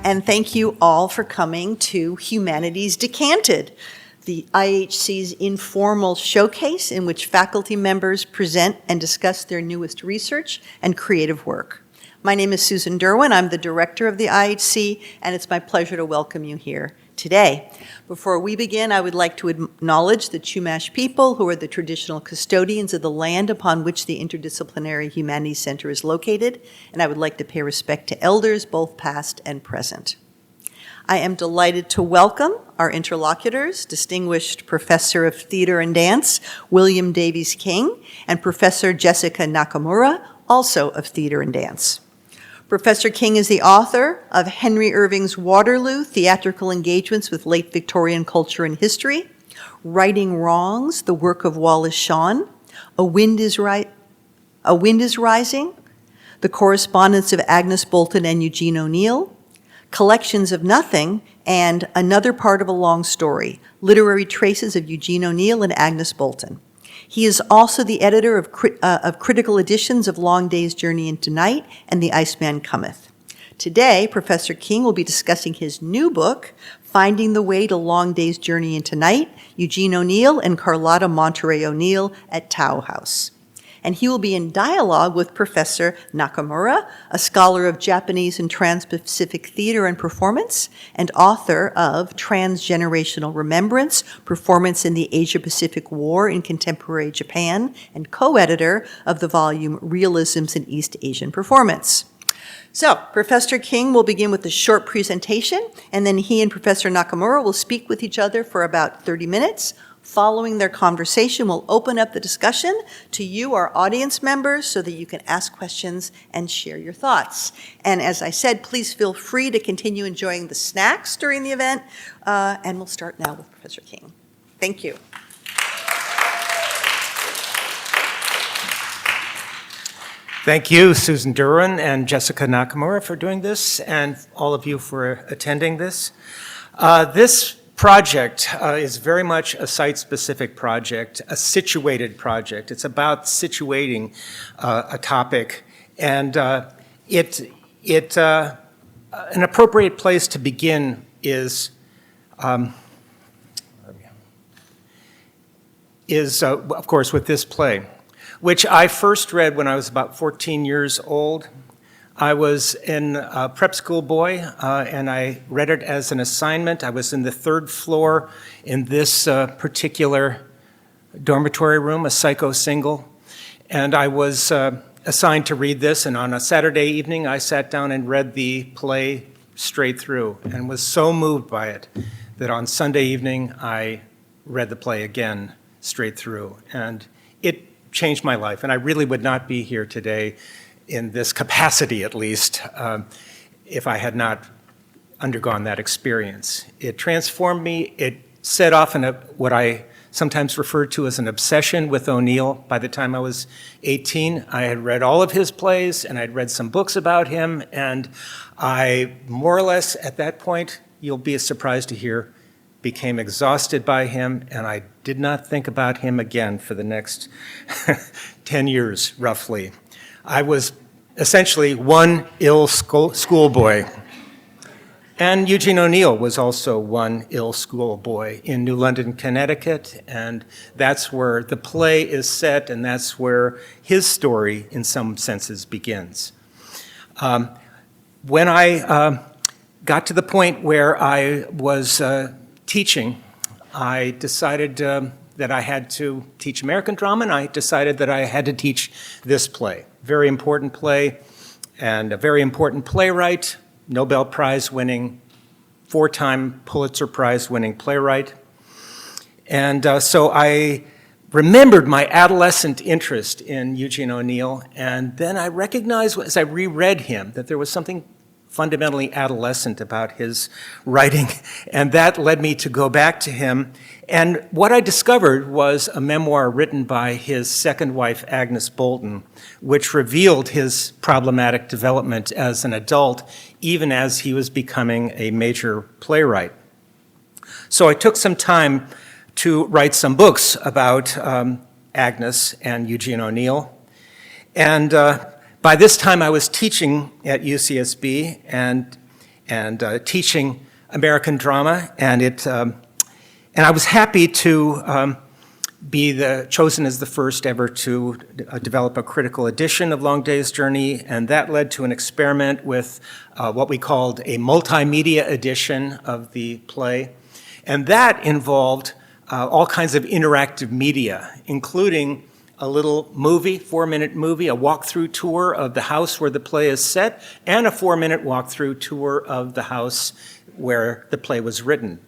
and thank you all for coming to Humanities Decanted, the IHC's informal showcase in which faculty members present and discuss their newest research and creative work. My name is Susan Derwin. I'm the director of the IHC, and it's my pleasure to welcome you here today. Before we begin, I would like to acknowledge the Chumash people, who are the traditional custodians of the land upon which the Interdisciplinary Humanities Center is located, and I would like to pay respect to elders, both past and present. I am delighted to welcome our interlocutors, Distinguished Professor of Theater and Dance, William Davies King, and Professor Jessica Nakamura, also of Theater and Dance. Professor King is the author of Henry Irving's Waterloo, Theatrical Engagements with Late Victorian Culture and History, Righting Wrongs, the work of Wallace Shawn, A Wind is Rising, The Correspondence of Agnes Bolton and Eugene O'Neill, Collections of Nothing, and Another Part of a Long Story, Literary Traces of Eugene O'Neill and Agnes Bolton. He is also the editor of critical editions of Long Day's Journey into Night and The Iceman Cometh. Today, Professor King will be discussing his new book, Finding the Way to Long Day's Journey into Night, Eugene O'Neill and Carlotta Monterey O'Neill at Tao House. And he will be in dialogue with Professor Nakamura, a scholar of Japanese and Trans-Pacific theater and performance, and author of Transgenerational Remembrance, Performance in the Asia-Pacific War in Contemporary Japan, and co-editor of the volume Realisms in East Asian Performance. So, Professor King will begin with a short presentation, and then he and Professor Nakamura will speak with each other for about 30 minutes. Following their conversation, we'll open up the discussion to you, our audience members, so that you can ask questions and share your thoughts. And as I said, please feel free to continue enjoying the snacks during the event. And we'll start now with Professor King. Thank you. Thank you, Susan Derwin and Jessica Nakamura, for doing this, and all of you for attending this. This project is very much a site-specific project, a situated project. It's about situating a topic, and an appropriate place to begin is of course, with this play, which I first read when I was about 14 years old. I was in a prep school boy, and I read it as an assignment. I was in the third floor in this particular dormitory room, a psycho single, and I was assigned to read this, and on a Saturday evening, I sat down and read the play straight through and was so moved by it that on Sunday evening, I read the play again straight through, and it changed my life, and I really would not be here today in this capacity, at least, if I had not undergone that experience. It transformed me. It set off what I sometimes refer to as an obsession with O'Neill. By the time I was 18, I had read all of his plays, and I'd read some books about him, and I, more or less, at that point, you'll be surprised to hear, became exhausted by him, and I did not think about him again for the next 10 years, roughly. I was essentially one ill schoolboy. And Eugene O'Neill was also one ill schoolboy in New London, Connecticut, and that's where the play is set, and that's where his story, in some senses, begins. When I got to the point where I was teaching, I decided that I had to teach American drama, and I decided that I had to teach this play. Very important play, and a very important playwright, Nobel Prize winning, 4-time Pulitzer Prize winning playwright. And so I remembered my adolescent interest in Eugene O'Neill, and then I recognized as I reread him that there was something fundamentally adolescent about his writing, and that led me to go back to him. And what I discovered was a memoir written by his second wife, Agnes Bolton, which revealed his problematic development as an adult, even as he was becoming a major playwright. So I took some time to write some books about Agnes and Eugene O'Neill. And by this time I was teaching at UCSB, and and teaching American drama, and I was happy to be chosen as the first ever to develop a critical edition of Long Day's Journey, and that led to an experiment with what we called a multimedia edition of the play, and that involved all kinds of interactive media, including a little movie, 4-minute movie, a walkthrough tour of the house where the play is set, and a 4-minute walkthrough tour of the house where the play was written,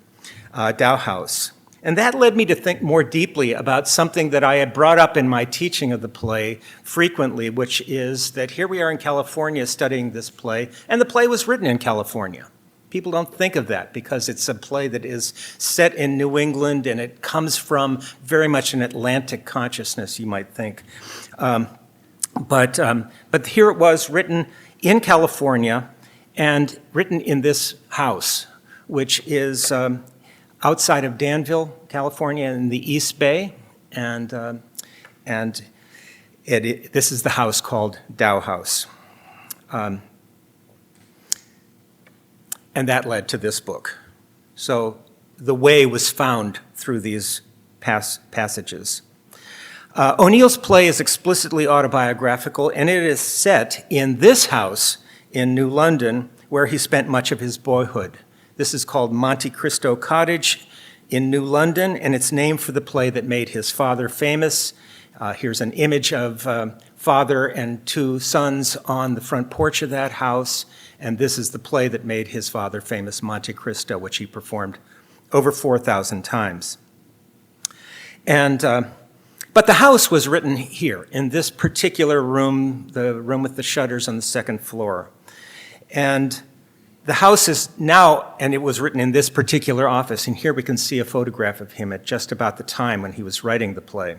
Dow House. And that led me to think more deeply about something that I had brought up in my teaching of the play frequently, which is that here we are in California studying this play, and the play was written in California. People don't think of that because it's a play that is set in New England, and it comes from very much an Atlantic consciousness, you might think. But here it was, written in California and written in this house, which is outside of Danville, California, in the East Bay, and this is the house called Dow House. And that led to this book. So the way was found through these passages. O'Neill's play is explicitly autobiographical, and it is set in this house in New London, where he spent much of his boyhood. This is called Monte Cristo Cottage in New London, and it's named for the play that made his father famous. Here's an image of father and 2 sons on the front porch of that house, and this is the play that made his father famous, Monte Cristo, which he performed over 4,000 times. But the house was written here, in this particular room, the room with the shutters on the 2nd floor. And the house is now, and it was written in this particular office, and here we can see a photograph of him at just about the time when he was writing the play.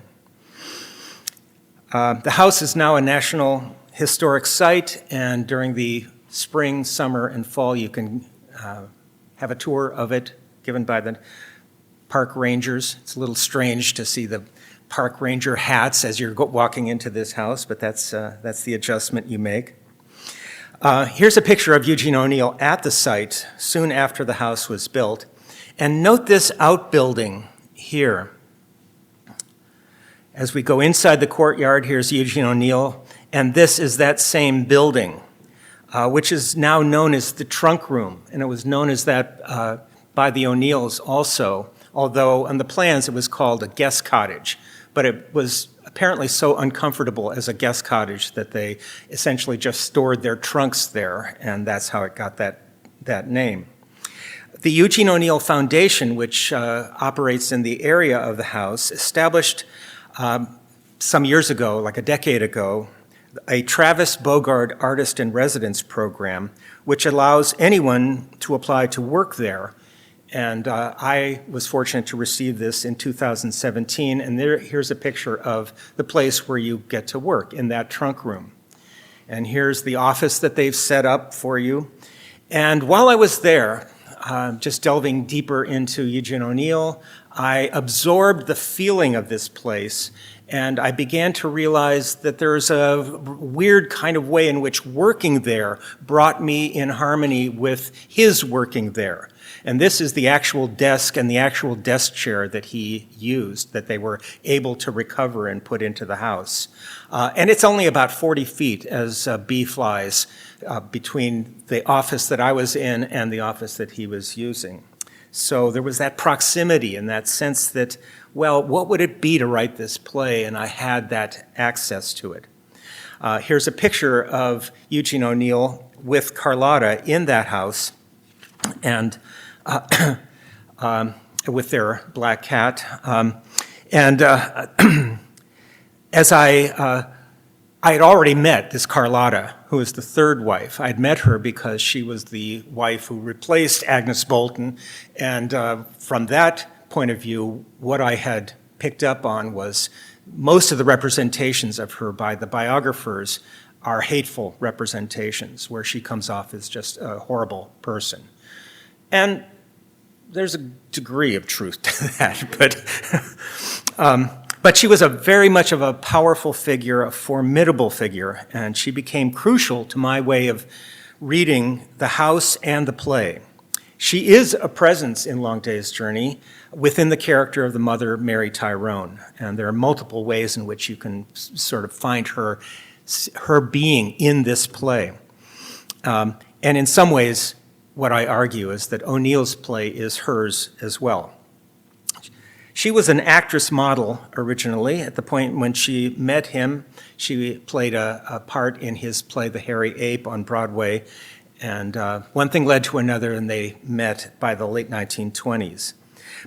The house is now a National Historic Site, and during the spring, summer, and fall, you can have a tour of it given by the park rangers. It's a little strange to see the park ranger hats as you're walking into this house, but that's the adjustment you make. Here's a picture of Eugene O'Neill at the site soon after the house was built. And note this outbuilding here. As we go inside the courtyard, here's Eugene O'Neill, and this is that same building, which is now known as the trunk room, and it was known as that by the O'Neills also, although on the plans it was called a guest cottage, but it was apparently so uncomfortable as a guest cottage that they essentially just stored their trunks there, and that's how it got that name. The Eugene O'Neill Foundation, which operates in the area of the house, established some years ago, like a decade ago, a Travis Bogard Artist in Residence program, which allows anyone to apply to work there. And I was fortunate to receive this in 2017, and here's a picture of the place where you get to work, in that trunk room. And here's the office that they've set up for you. And while I was there, just delving deeper into Eugene O'Neill, I absorbed the feeling of this place, and I began to realize that there's a weird kind of way in which working there brought me in harmony with his working there. And this is the actual desk and the actual desk chair that he used, that they were able to recover and put into the house. And it's only about 40 feet as a bee flies between the office that I was in and the office that he was using. So there was that proximity and that sense that, well, what would it be to write this play? And I had that access to it. Here's a picture of Eugene O'Neill with Carlotta in that house, and with their black cat. As I had already met this Carlotta, who is the third wife. I'd met her because she was the wife who replaced Agnes Bolton, and from that point of view, what I had picked up on was most of the representations of her by the biographers are hateful representations, where she comes off as just a horrible person. And there's a degree of truth to that, but she was very much of a powerful figure, a formidable figure, and she became crucial to my way of reading the house and the play. She is a presence in Long Day's Journey within the character of the mother, Mary Tyrone. And there are multiple ways in which you can sort of find her being in this play. And in some ways, what I argue is that O'Neill's play is hers as well. She was an actress model originally. At the point when she met him, she played a part in his play, The Hairy Ape, on Broadway. And one thing led to another, and they met by the late 1920s.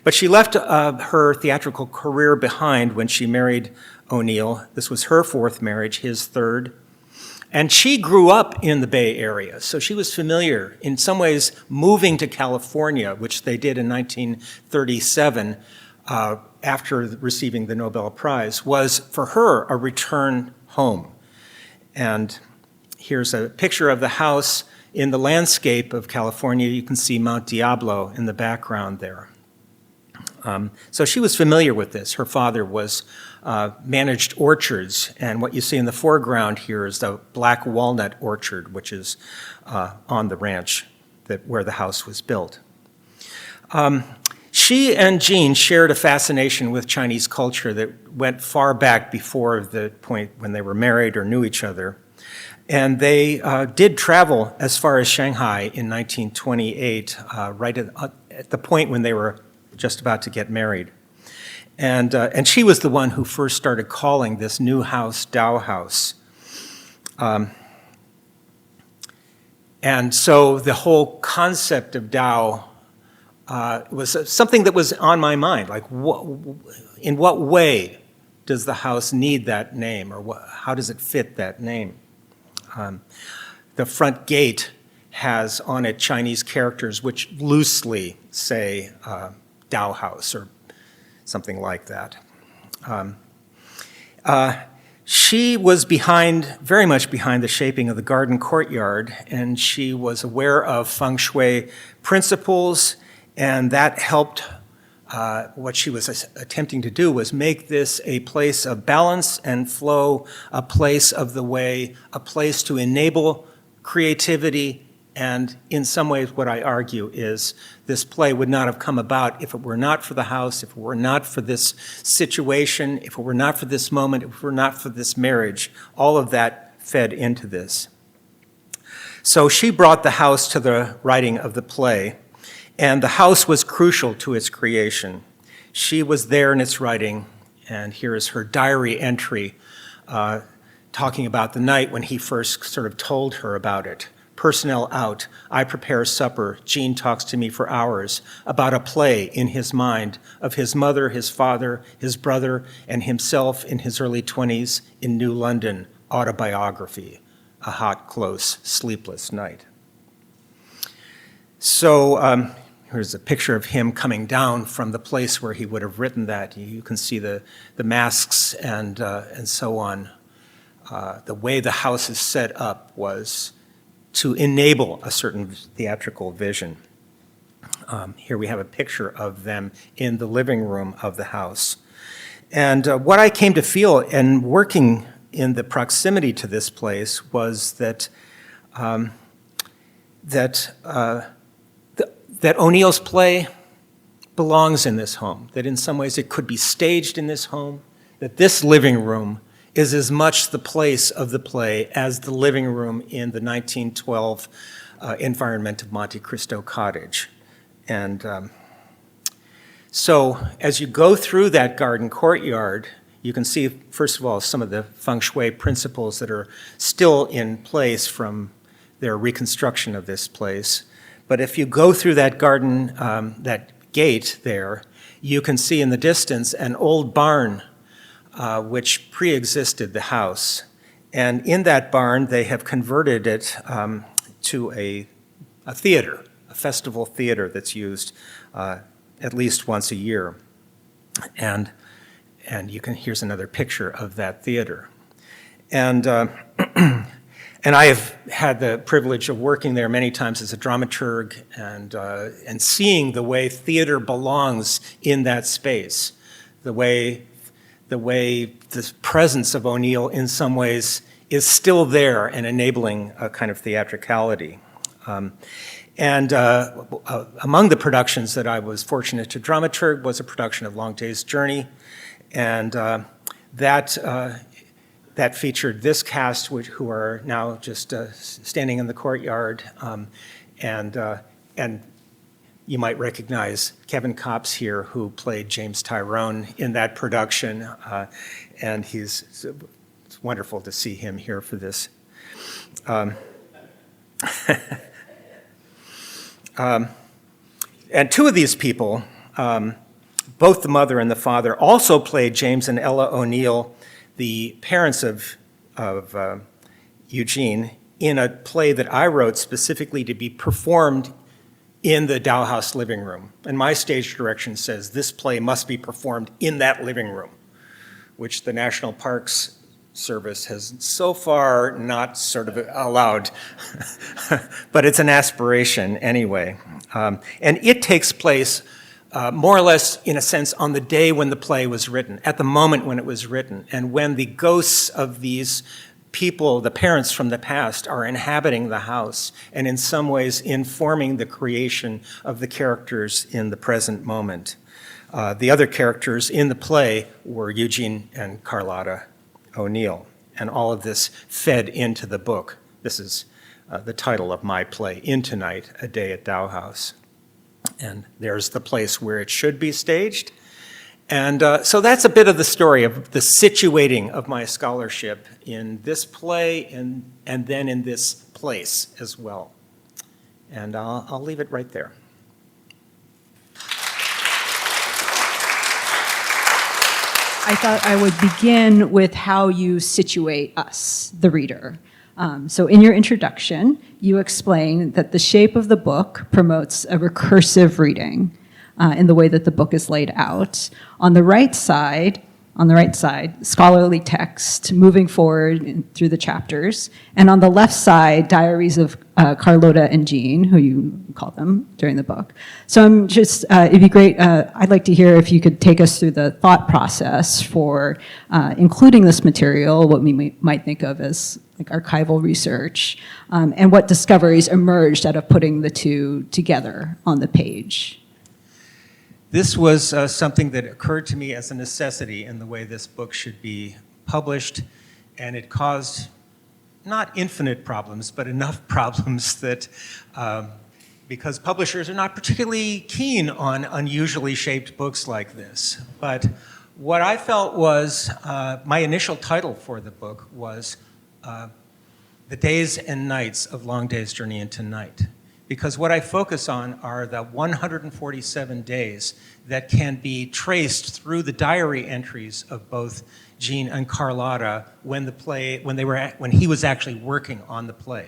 But she left her theatrical career behind when she married O'Neill. This was her fourth marriage, his third. And she grew up in the Bay Area, so she was familiar. In some ways, moving to California, which they did in 1937 after receiving the Nobel Prize, was for her a return home. And here's a picture of the house. In the landscape of California, you can see Mount Diablo in the background there. So she was familiar with this. Her father managed orchards, and what you see in the foreground here is the black walnut orchard, which is on the ranch where the house was built. She and Jean shared a fascination with Chinese culture that went far back before the point when they were married or knew each other. And they did travel as far as Shanghai in 1928, right at the point when they were just about to get married. And she was the one who first started calling this new house Tao House. And so the whole concept of Tao was something that was on my mind. Like, in what way does the house need that name, or how does it fit that name? The front gate has on it Chinese characters which loosely say Tao House or something like that. She was very much behind the shaping of the garden courtyard, and she was aware of feng shui principles, and that helped. What she was attempting to do was make this a place of balance and flow, a place of the way, a place to enable creativity. And in some ways, what I argue is this play would not have come about if it were not for the house, if it were not for this situation, if it were not for this moment, if it were not for this marriage. All of that fed into this. So she brought the house to the writing of the play. And the house was crucial to its creation. She was there in its writing, and here is her diary entry talking about the night when he first sort of told her about it. Personnel out, I prepare supper, Jean talks to me for hours about a play in his mind of his mother, his father, his brother, and himself in his early 20s in New London, autobiography, a hot, close, sleepless night. So here's a picture of him coming down from the place where he would have written that. You can see the masks and so on. The way the house is set up was to enable a certain theatrical vision. Here we have a picture of them in the living room of the house. And what I came to feel in working in the proximity to this place was that O'Neill's play belongs in this home, that in some ways it could be staged in this home, that this living room is as much the place of the play as the living room in the 1912 environment of Monte Cristo Cottage. And so as you go through that garden courtyard, you can see, first of all, some of the feng shui principles that are still in place from their reconstruction of this place. But if you go through that garden, that gate there, you can see in the distance an old barn which pre-existed the house. And in that barn, they have converted it to a theater, a festival theater that's used at least once a year. And here's another picture of that theater. And I have had the privilege of working there many times as a dramaturg and seeing the way theater belongs in that space, the way the presence of O'Neill in some ways is still there and enabling a kind of theatricality. Among the productions that I was fortunate to dramaturg was a production of Long Day's Journey, and that featured this cast, who are now just standing in the courtyard, and you might recognize Kevin Copps here, who played James Tyrone in that production, and it's wonderful to see him here for this. And two of these people, both the mother and the father, also played James and Ella O'Neill, the parents of Eugene, in a play that I wrote specifically to be performed in the Dow House living room. And my stage direction says this play must be performed in that living room, which the National Parks Service has so far not sort of allowed, but it's an aspiration anyway. And it takes place more or less, in a sense, on the day when the play was written, at the moment when it was written, and when the ghosts of these people, the parents from the past, are inhabiting the house and in some ways informing the creation of the characters in the present moment. The other characters in the play were Eugene and Carlotta O'Neill, and all of this fed into the book. This is the title of my play, Into Night, A Day at Dow House. And there's the place where it should be staged. And so that's a bit of the story of the situating of my scholarship in this play and then in this place as well. And I'll leave it right there. I thought I would begin with how you situate us, the reader. So in your introduction, you explain that the shape of the book promotes a recursive reading in the way that the book is laid out. On the right side, scholarly text moving forward through the chapters, and on the left side, diaries of Carlotta and Jean, who you call them during the book. So I'm just, it'd be great, I'd like to hear if you could take us through the thought process for including this material, what we might think of as like archival research, and what discoveries emerged out of putting the two together on the page. This was something that occurred to me as a necessity in the way this book should be published, and it caused not infinite problems, but enough problems that, because publishers are not particularly keen on unusually shaped books like this. But what I felt was, my initial title for the book was The Days and Nights of Long Day's Journey into Night. Because what I focus on are the 147 days that can be traced through the diary entries of both Jean and Carlotta when he was actually working on the play.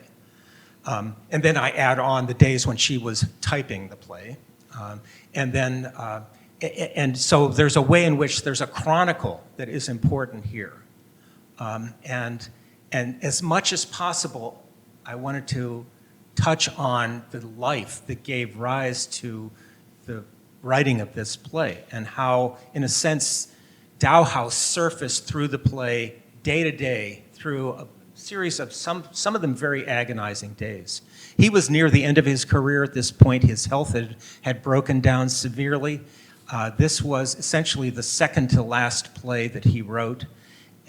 And then I add on the days when she was typing the play. And so there's a way in which there's a chronicle that is important here. And as much as possible, I wanted to touch on the life that gave rise to the writing of this play and how, in a sense, Dow House surfaced through the play day to day through a series of some of them very agonizing days. He was near the end of his career at this point. His health had broken down severely. This was essentially the second to last play that he wrote,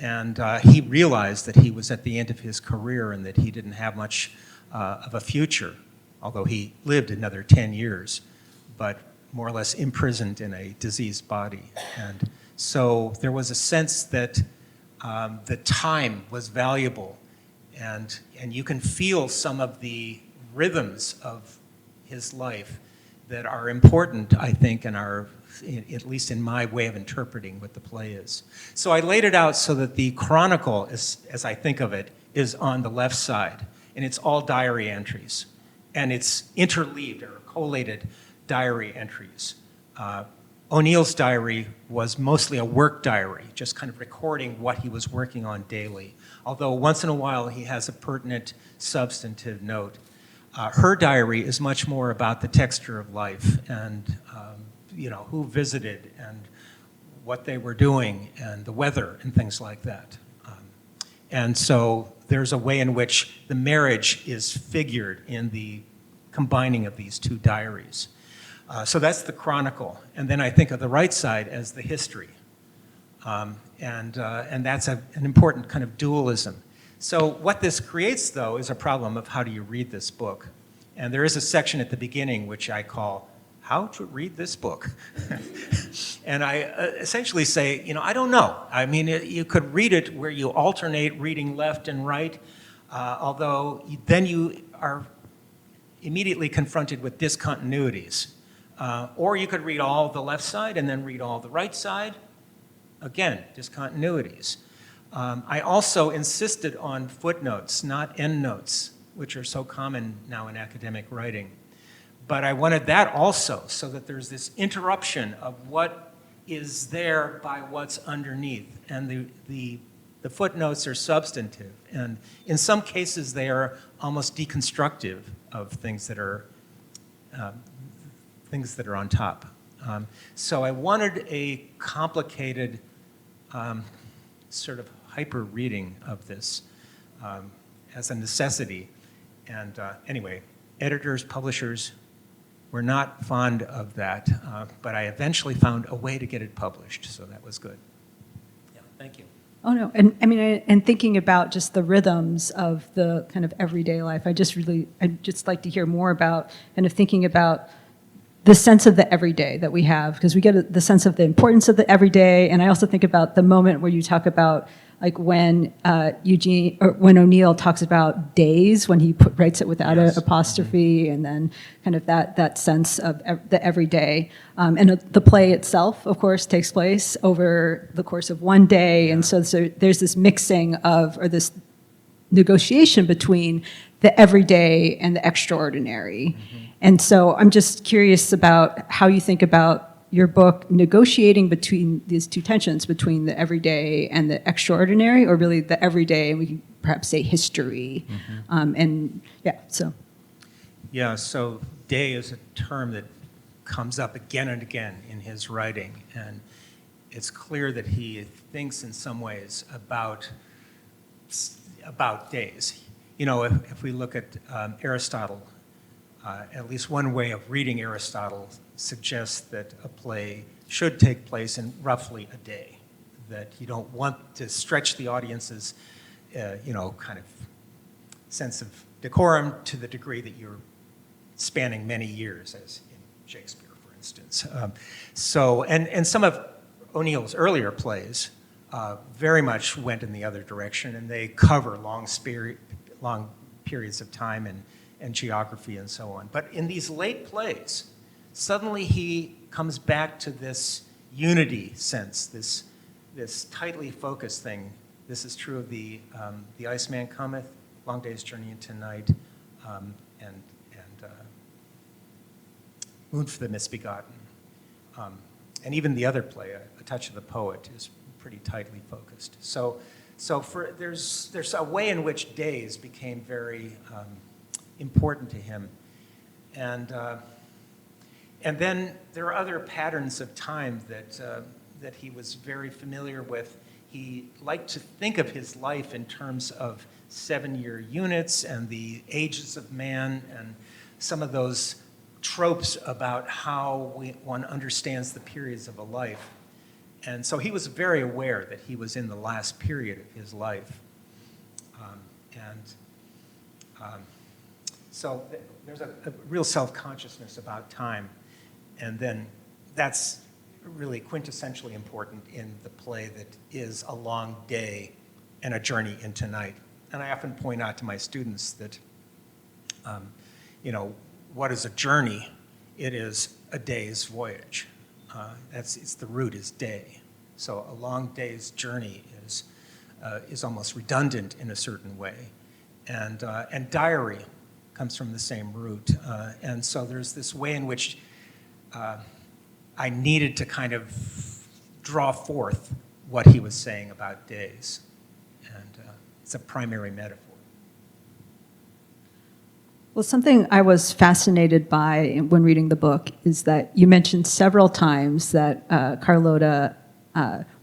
and he realized that he was at the end of his career and that he didn't have much of a future, although he lived another 10 years, but more or less imprisoned in a diseased body. And so there was a sense that the time was valuable, and you can feel some of the rhythms of his life that are important, I think, and are, at least in my way of interpreting what the play is. So I laid it out so that the chronicle, as I think of it, is on the left side, and it's all diary entries, and it's interleaved or collated diary entries. O'Neill's diary was mostly a work diary, just kind of recording what he was working on daily, although once in a while he has a pertinent substantive note. Her diary is much more about the texture of life and who visited and what they were doing and the weather and things like that. And so there's a way in which the marriage is figured in the combining of these two diaries. So that's the chronicle. And then I think of the right side as the history. And that's an important kind of dualism. So what this creates, though, is a problem of how do you read this book. And there is a section at the beginning which I call, How to Read This Book. And I essentially say, I don't know. I mean, you could read it where you alternate reading left and right, although then you are immediately confronted with discontinuities. Or you could read all the left side and then read all the right side. Again, discontinuities. I also insisted on footnotes, not endnotes, which are so common now in academic writing. But I wanted that also, so that there's this interruption of what is there by what's underneath. And the footnotes are substantive. And in some cases, they are almost deconstructive of things that are on top. So I wanted a complicated sort of hyper reading of this as a necessity. And anyway, editors, publishers were not fond of that, but I eventually found a way to get it published, so that was good. Yeah, thank you. Oh, no, and I mean, and thinking about just the rhythms of the kind of everyday life, I'd just like to hear more about kind of thinking about the sense of the everyday that we have, because we get the sense of the importance of the everyday, and I also think about the moment where you talk about like when when O'Neill talks about days, when he writes it without an apostrophe, and then kind of that sense of the everyday. And the play itself, of course, takes place over the course of one day, and so there's this mixing of, or this negotiation between the everyday and the extraordinary. And so I'm just curious about how you think about your book negotiating between these two tensions, between the everyday and the extraordinary, or really the everyday, and we can perhaps say history. So day is a term that comes up again and again in his writing, and it's clear that he thinks in some ways about days. If we look at Aristotle, at least one way of reading Aristotle suggests that a play should take place in roughly a day, that you don't want to stretch the audience's, kind of sense of decorum to the degree that you're spanning many years, as in Shakespeare, for instance. And some of O'Neill's earlier plays very much went in the other direction, and they cover long periods of time and geography and so on. But in these late plays, suddenly he comes back to this unity sense, this tightly focused thing. This is true of the Iceman Cometh, Long Day's Journey into Night, and Moon for the Misbegotten. And even the other play, A Touch of the Poet, is pretty tightly focused. So there's a way in which days became very important to him. And then there are other patterns of time that he was very familiar with. He liked to think of his life in terms of 7-year units and the ages of man and some of those tropes about how one understands the periods of a life. And so he was very aware that he was in the last period of his life. So there's a real self-consciousness about time. And then that's really quintessentially important in the play that is a long day and a journey into night. And I often point out to my students that, what is a journey? It is a day's voyage. It's the root is day. So a long day's journey is almost redundant in a certain way. And diary comes from the same root. And so there's this way in which I needed to kind of draw forth what he was saying about days. And it's a primary metaphor. Well, something I was fascinated by when reading the book is that you mentioned several times that Carlotta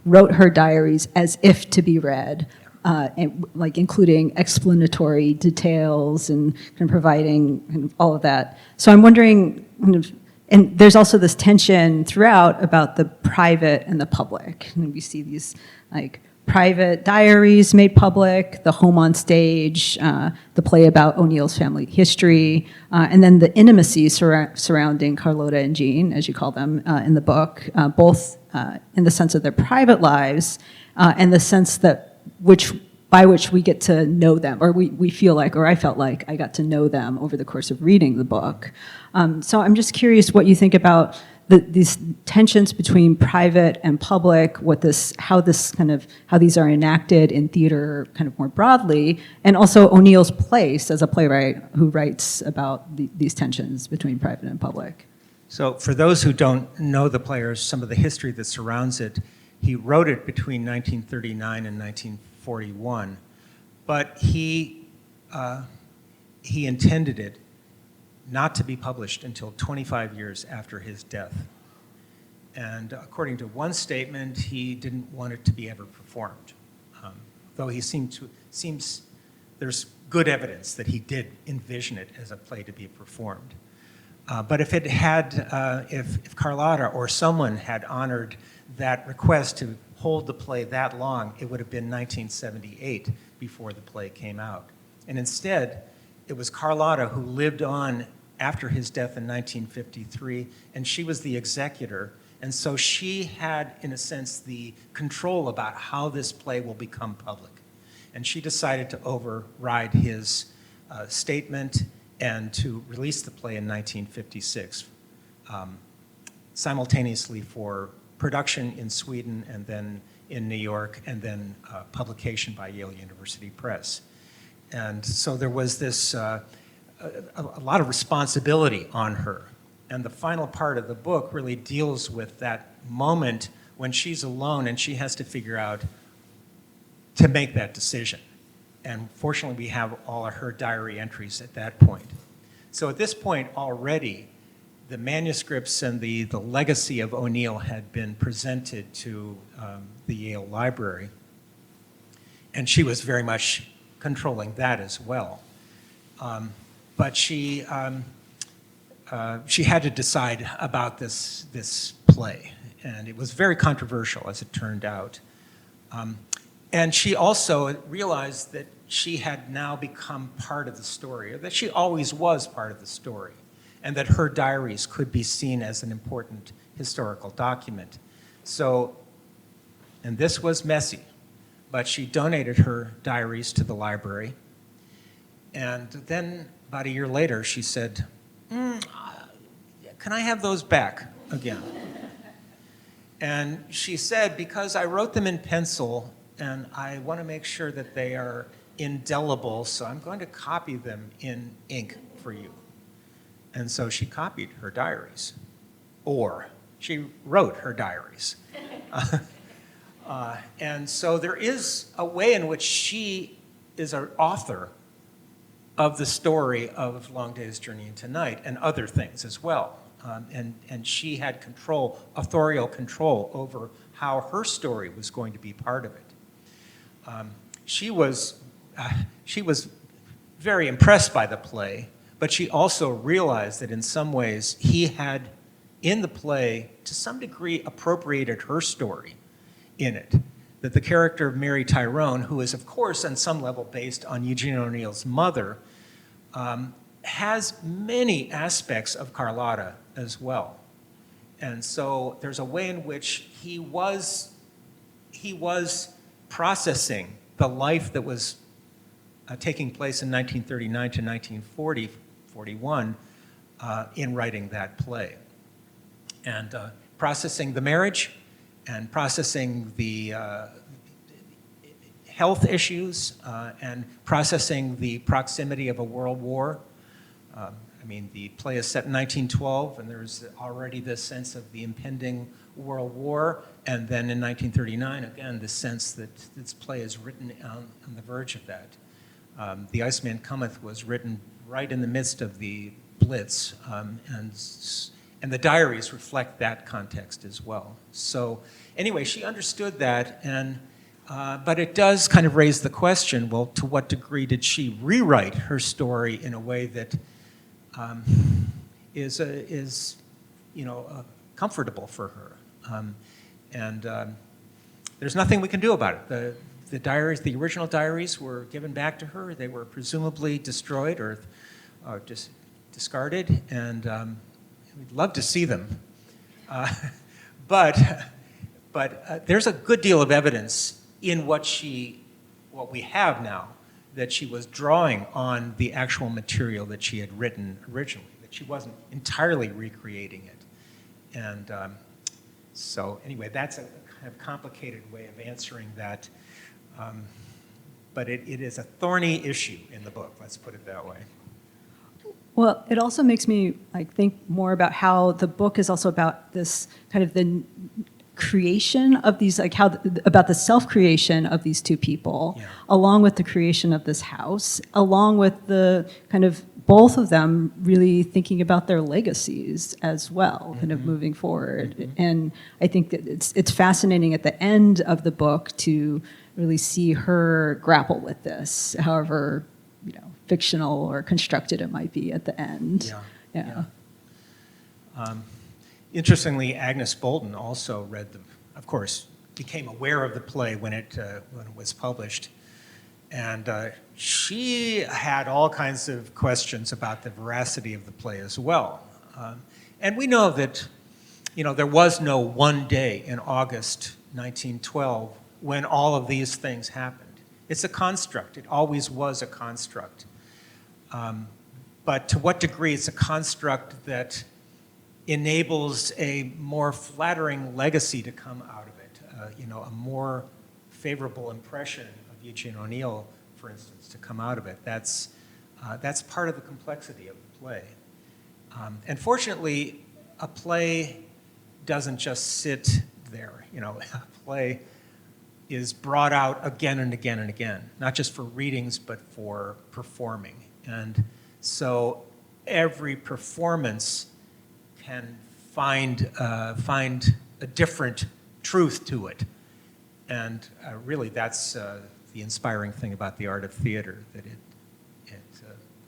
wrote her diaries as if to be read and, like including explanatory details and kind of providing kind of all of that. So I'm wondering, kind of, and there's also this tension throughout about the private and the public. And we see these like private diaries made public, the home on stage, the play about O'Neill's family history, and then the intimacy surrounding Carlotta and Jean, as you call them in the book, both in the sense of their private lives and the sense that by which we get to know them, or we feel like, or I felt like I got to know them over the course of reading the book. So I'm just curious what you think about these tensions between private and public, how these are enacted in theater kind of more broadly, and also O'Neill's place as a playwright who writes about these tensions between private and public. So for those who don't know the play or some of the history that surrounds it, he wrote it between 1939 and 1941, but he intended it not to be published until 25 years after his death. And according to one statement, he didn't want it to be ever performed, though there's good evidence that he did envision it as a play to be performed. But if Carlotta or someone had honored that request to hold the play that long, it would have been 1978 before the play came out. And instead, it was Carlotta who lived on after his death in 1953, and she was the executor. And so she had, in a sense, the control about how this play will become public. And she decided to override his statement and to release the play in 1956, simultaneously for production in Sweden and then in New York, and then publication by Yale University Press. And so there was this, a lot of responsibility on her. And the final part of the book really deals with that moment when she's alone and she has to figure out to make that decision. And fortunately, we have all of her diary entries at that point. So at this point already, the manuscripts and the legacy of O'Neill had been presented to the Yale Library. And she was very much controlling that as well. But she had to decide about this play. And it was very controversial, as it turned out. And she also realized that she had now become part of the story, or that she always was part of the story, and that her diaries could be seen as an important historical document. So, and this was messy, but she donated her diaries to the library. And then about a year later, she said, can I have those back again? And she said, because I wrote them in pencil and I want to make sure that they are indelible, so I'm going to copy them in ink for you. And so she copied her diaries, or she wrote her diaries. And so there is a way in which she is an author of the story of Long Day's Journey into Night and other things as well. And she had control, authorial control over how her story was going to be part of it. She was very impressed by the play, but she also realized that in some ways he had, in the play, to some degree appropriated her story in it. That the character of Mary Tyrone, who is of course on some level based on Eugene O'Neill's mother, has many aspects of Carlotta as well. And so there's a way in which he was processing the life that was taking place in 1939 to 1941 in writing that play. And processing the marriage and processing the health issues and processing the proximity of a world war. I mean, the play is set in 1912, and there's already this sense of the impending World War, and then in 1939, again, the sense that this play is written on the verge of that. The Iceman Cometh was written right in the midst of the Blitz, and the diaries reflect that context as well. So anyway, she understood that, and But it does kind of raise the question, well, to what degree did she rewrite her story in a way that is comfortable for her? There's nothing we can do about it. The diaries, the original diaries, were given back to her. They were presumably destroyed or just discarded, and we'd love to see them. But there's a good deal of evidence in what we have now, that she was drawing on the actual material that she had written originally, that she wasn't entirely recreating it. And so anyway, that's a kind of complicated way of answering that. But it is a thorny issue in the book, let's put it that way. Well, it also makes me think more about how the book is also about this kind of the creation of these, about the self-creation of these two people, Yeah. along with the creation of this house, along with the kind of both of them really thinking about their legacies as well, kind of moving forward. And I think that it's fascinating at the end of the book to really see her grapple with this, however, fictional or constructed it might be at the end. Yeah. Interestingly, Agnes Bolton also of course, became aware of the play when it was published. And she had all kinds of questions about the veracity of the play as well. And we know that, there was no one day in August 1912 when all of these things happened. It's a construct. It always was a construct. But to what degree it's a construct that enables a more flattering legacy to come out of it, a more favorable impression of Eugene O'Neill, for instance, to come out of it. That's part of the complexity of the play. And fortunately, a play doesn't just sit there. A play is brought out again and again and again, not just for readings, but for performing. And so every performance can find a different truth to it. And really, that's the inspiring thing about the art of theater, that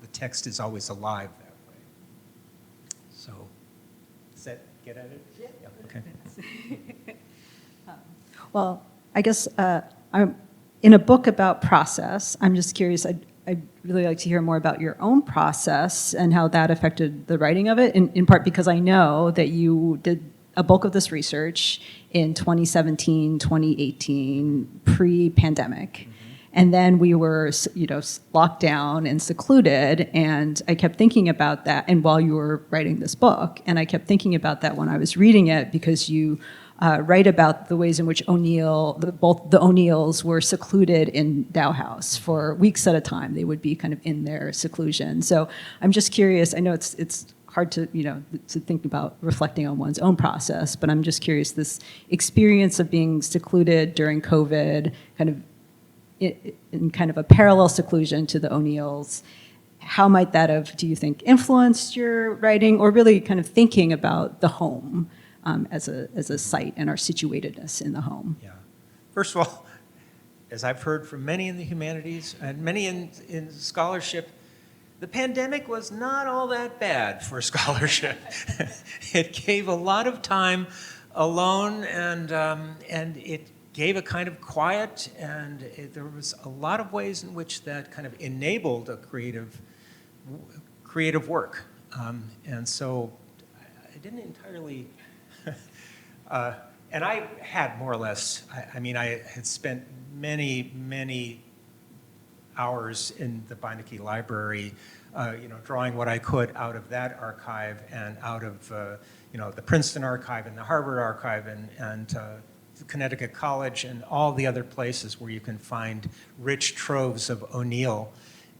the text is always alive that way. So, does that get at it? Yeah. Okay. Well, I guess I'm in a book about process. I'm just curious. I'd really like to hear more about your own process and how that affected the writing of it, in part because I know that you did a bulk of this research in 2017, 2018, pre-pandemic. Mm-hmm. And then we were, locked down and secluded, and I kept thinking about that, and while you were writing this book, and I kept thinking about that when I was reading it, because you write about the ways in which both the O'Neills were secluded in Dow House for weeks at a time. They would be kind of in their seclusion. So I'm just curious. I know it's hard to to think about reflecting on one's own process, but I'm just curious, this experience of being secluded during COVID, kind of in kind of a parallel seclusion to the O'Neills. How might that have, do you think, influenced your writing, or really kind of thinking about the home as a site and our situatedness in the home? Yeah. First of all, as I've heard from many in the humanities and many in scholarship, the pandemic was not all that bad for scholarship. It gave a lot of time alone, and it gave a kind of quiet, and there was a lot of ways in which that kind of enabled a creative work. And so I didn't entirely, and I had more or less, I had spent many hours in the Beinecke Library, drawing what I could out of that archive and out of, the Princeton archive and the Harvard archive and Connecticut College and all the other places where you can find rich troves of O'Neill.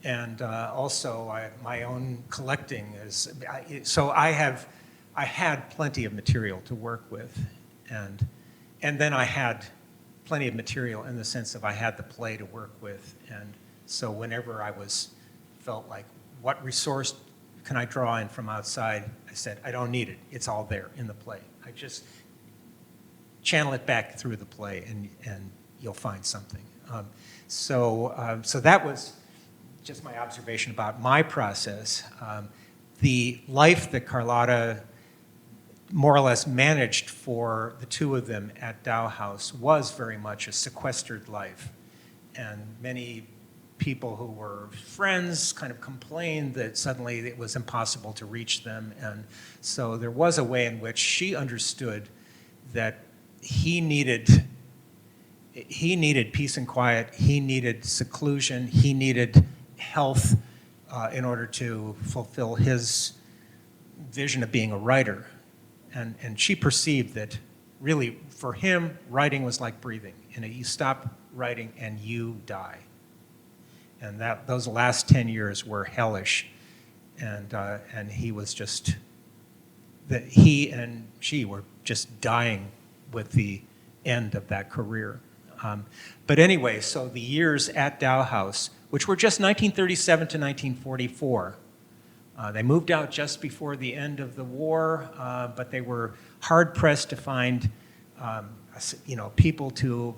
And also my own collecting is, so I had plenty of material to work with. And then I had plenty of material in the sense of I had the play to work with. And so whenever I felt like, what resource can I draw in from outside? I said, I don't need it. It's all there in the play. I just channel it back through the play and you'll find something. So that was just my observation about my process. The life that Carlotta more or less managed for the two of them at Dow House was very much a sequestered life. And many people who were friends kind of complained that suddenly it was impossible to reach them. And so there was a way in which she understood that he needed peace and quiet, he needed seclusion, he needed health in order to fulfill his vision of being a writer. And she perceived that really for him, writing was like breathing. You stop writing and you die. And those last 10 years were hellish. And he was just, that he and she were just dying with the end of that career. But anyway, so the years at Dow House, which were just 1937 to 1944, they moved out just before the end of the war, but they were hard-pressed to find people to,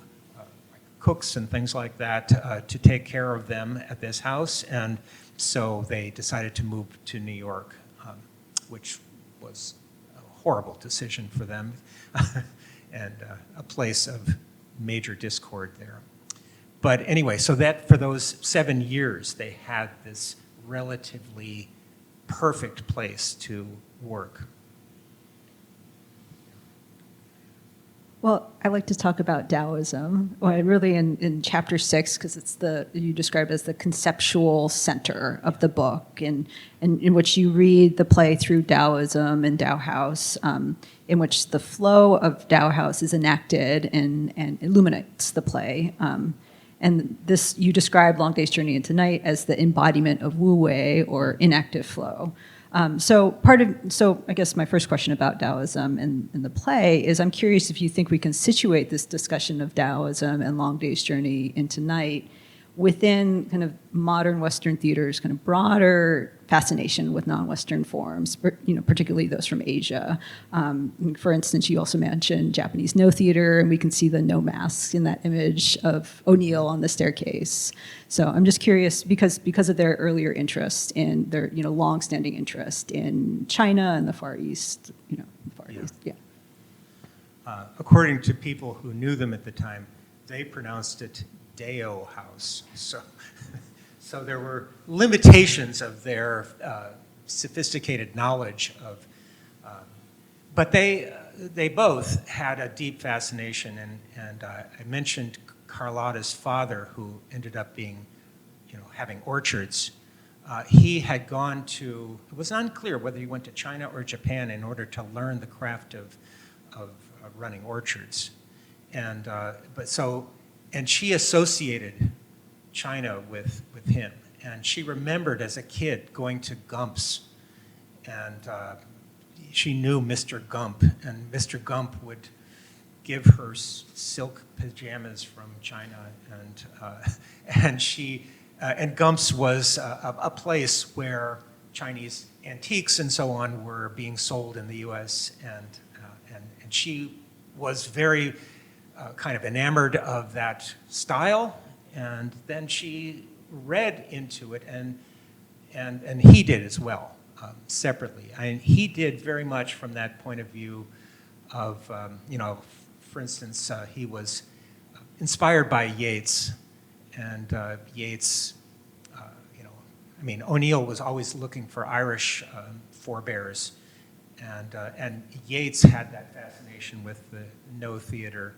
cooks and things like that, to take care of them at this house. And so they decided to move to New York, which was a horrible decision for them and a place of major discord there. But anyway, so that for those 7 years, they had this relatively perfect place to work. Well, I like to talk about Taoism, or really in chapter 6, because it's you describe it as the conceptual center of the book, and in which you read the play through Taoism and Dow House, in which the flow of Dow House is enacted and illuminates the play. And this, you describe Long Day's Journey into Night as the embodiment of Wu Wei, or inactive flow. So I guess my first question about Taoism and the play is, I'm curious if you think we can situate this discussion of Taoism and Long Day's Journey into Night within kind of modern Western theater's kind of broader fascination with non-Western forms, particularly those from Asia. For instance, you also mentioned Japanese no theater, and we can see the no masks in that image of O'Neill on the staircase. So I'm just curious, because of their earlier interest in their long-standing interest in China and the Far East, East, yeah. According to people who knew them at the time, they pronounced it Deo House. So there were limitations of their sophisticated knowledge of, but they both had a deep fascination, and I mentioned Carlotta's father, who ended up being, having orchards. He had gone to, it was unclear whether he went to China or Japan in order to learn the craft of running orchards, and she associated China with him. And she remembered as a kid going to Gump's, and she knew Mr. Gump, and Mr. Gump would give her silk pajamas from China, and Gump's was a place where Chinese antiques and so on were being sold in the U.S., and she was very kind of enamored of that style, and then she read into it, and he did as well, separately. He did very much from that point of view of, for instance, he was inspired by Yeats, and Yeats, O'Neill was always looking for Irish forebears, and Yeats had that fascination with the no theater.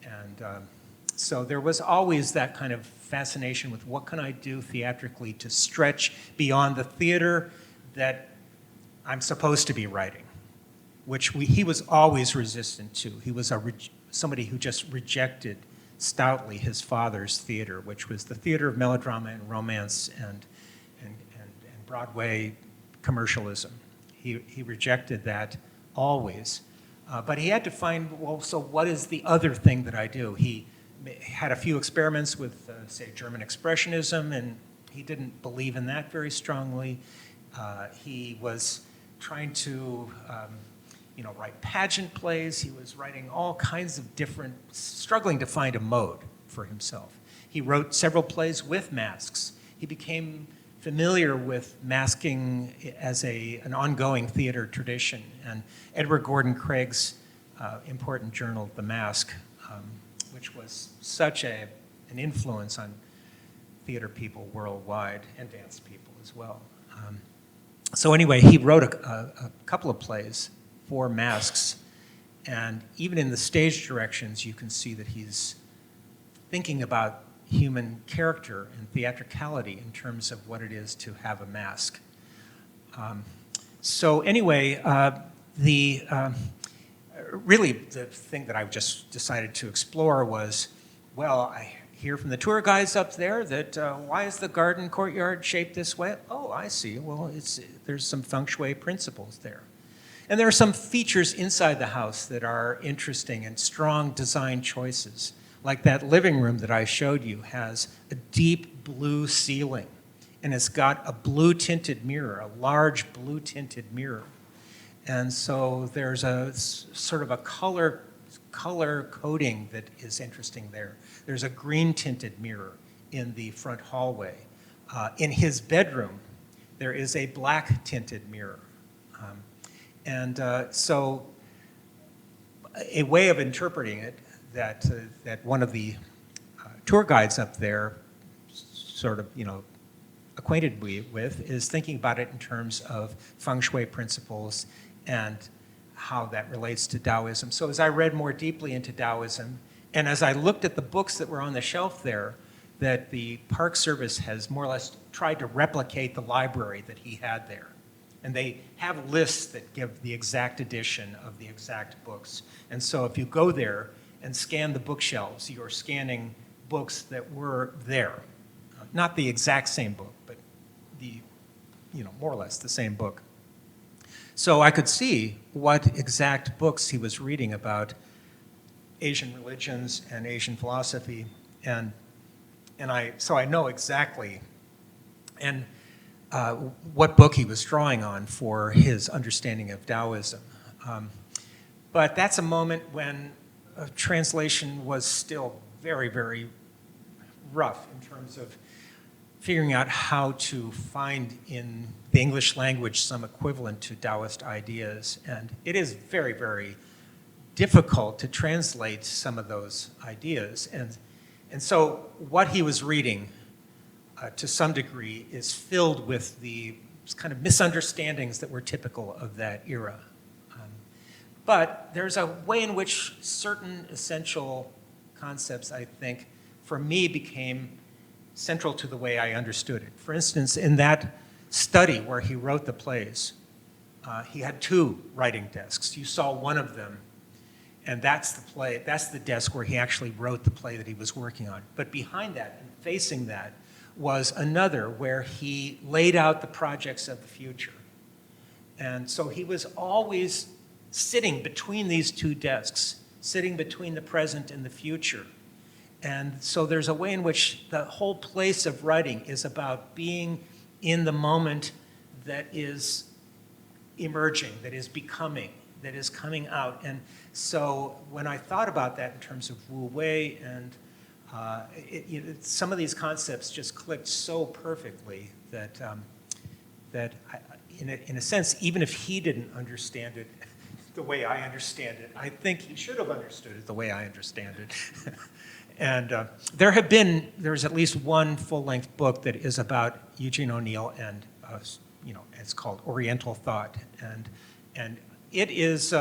And so there was always that kind of fascination with what can I do theatrically to stretch beyond the theater that I'm supposed to be writing, which he was always resistant to. He was somebody who just rejected stoutly his father's theater, which was the theater of melodrama and romance and Broadway commercialism. He rejected that always. But he had to find, well, so what is the other thing that I do? He had a few experiments with, say, German Expressionism, and he didn't believe in that very strongly. He was trying to, write pageant plays. He was writing all kinds of different, struggling to find a mode. for himself. He wrote several plays with masks. He became familiar with masking as an ongoing theater tradition. And Edward Gordon Craig's important journal, The Mask, which was such an influence on theater people worldwide and dance people as well. So anyway, he wrote a couple of plays for masks, and even in the stage directions, you can see that he's thinking about human character and theatricality in terms of what it is to have a mask. So anyway, really the thing that I just decided to explore was, well, I hear from the tour guides up there that why is the garden courtyard shaped this way? Oh, I see. Well, there's some feng shui principles there. And there are some features inside the house that are interesting and strong design choices. Like that living room that I showed you has a deep blue ceiling, and it's got a blue tinted mirror, a large blue tinted mirror. And so there's a sort of a color coding that is interesting there. There's a green tinted mirror in the front hallway. In his bedroom, there is a black tinted mirror. So a way of interpreting it that one of the tour guides up there sort of, acquainted me with is thinking about it in terms of feng shui principles and how that relates to Taoism. So as I read more deeply into Taoism, and as I looked at the books that were on the shelf there, that the Park Service has more or less tried to replicate the library that he had there. And they have lists that give the exact edition of the exact books. And so if you go there and scan the bookshelves, you're scanning books that were there. Not the exact same book, but more or less the same book. So I could see what exact books he was reading about Asian religions and Asian philosophy, so I know exactly what book he was drawing on for his understanding of Taoism. But that's a moment when translation was still very, very rough in terms of figuring out how to find in the English language some equivalent to Taoist ideas. And it is very, very difficult to translate some of those ideas. And so what he was reading, to some degree, is filled with the kind of misunderstandings that were typical of that era. But there's a way in which certain essential concepts, I think, for me became central to the way I understood it. For instance, in that study where he wrote the plays, he had two writing desks. You saw one of them, and that's the desk where he actually wrote the play that he was working on. But behind that and facing that was another where he laid out the projects of the future. And so he was always sitting between these two desks, sitting between the present and the future. And so there's a way in which the whole place of writing is about being in the moment that is emerging, that is becoming, that is coming out. And so when I thought about that in terms of Wu Wei, and some of these concepts just clicked so perfectly that in a sense, even if he didn't understand it the way I understand it, I think he should have understood it the way I understand it. And there's at least one full-length book that is about Eugene O'Neill, and it's called Oriental Thought, and it is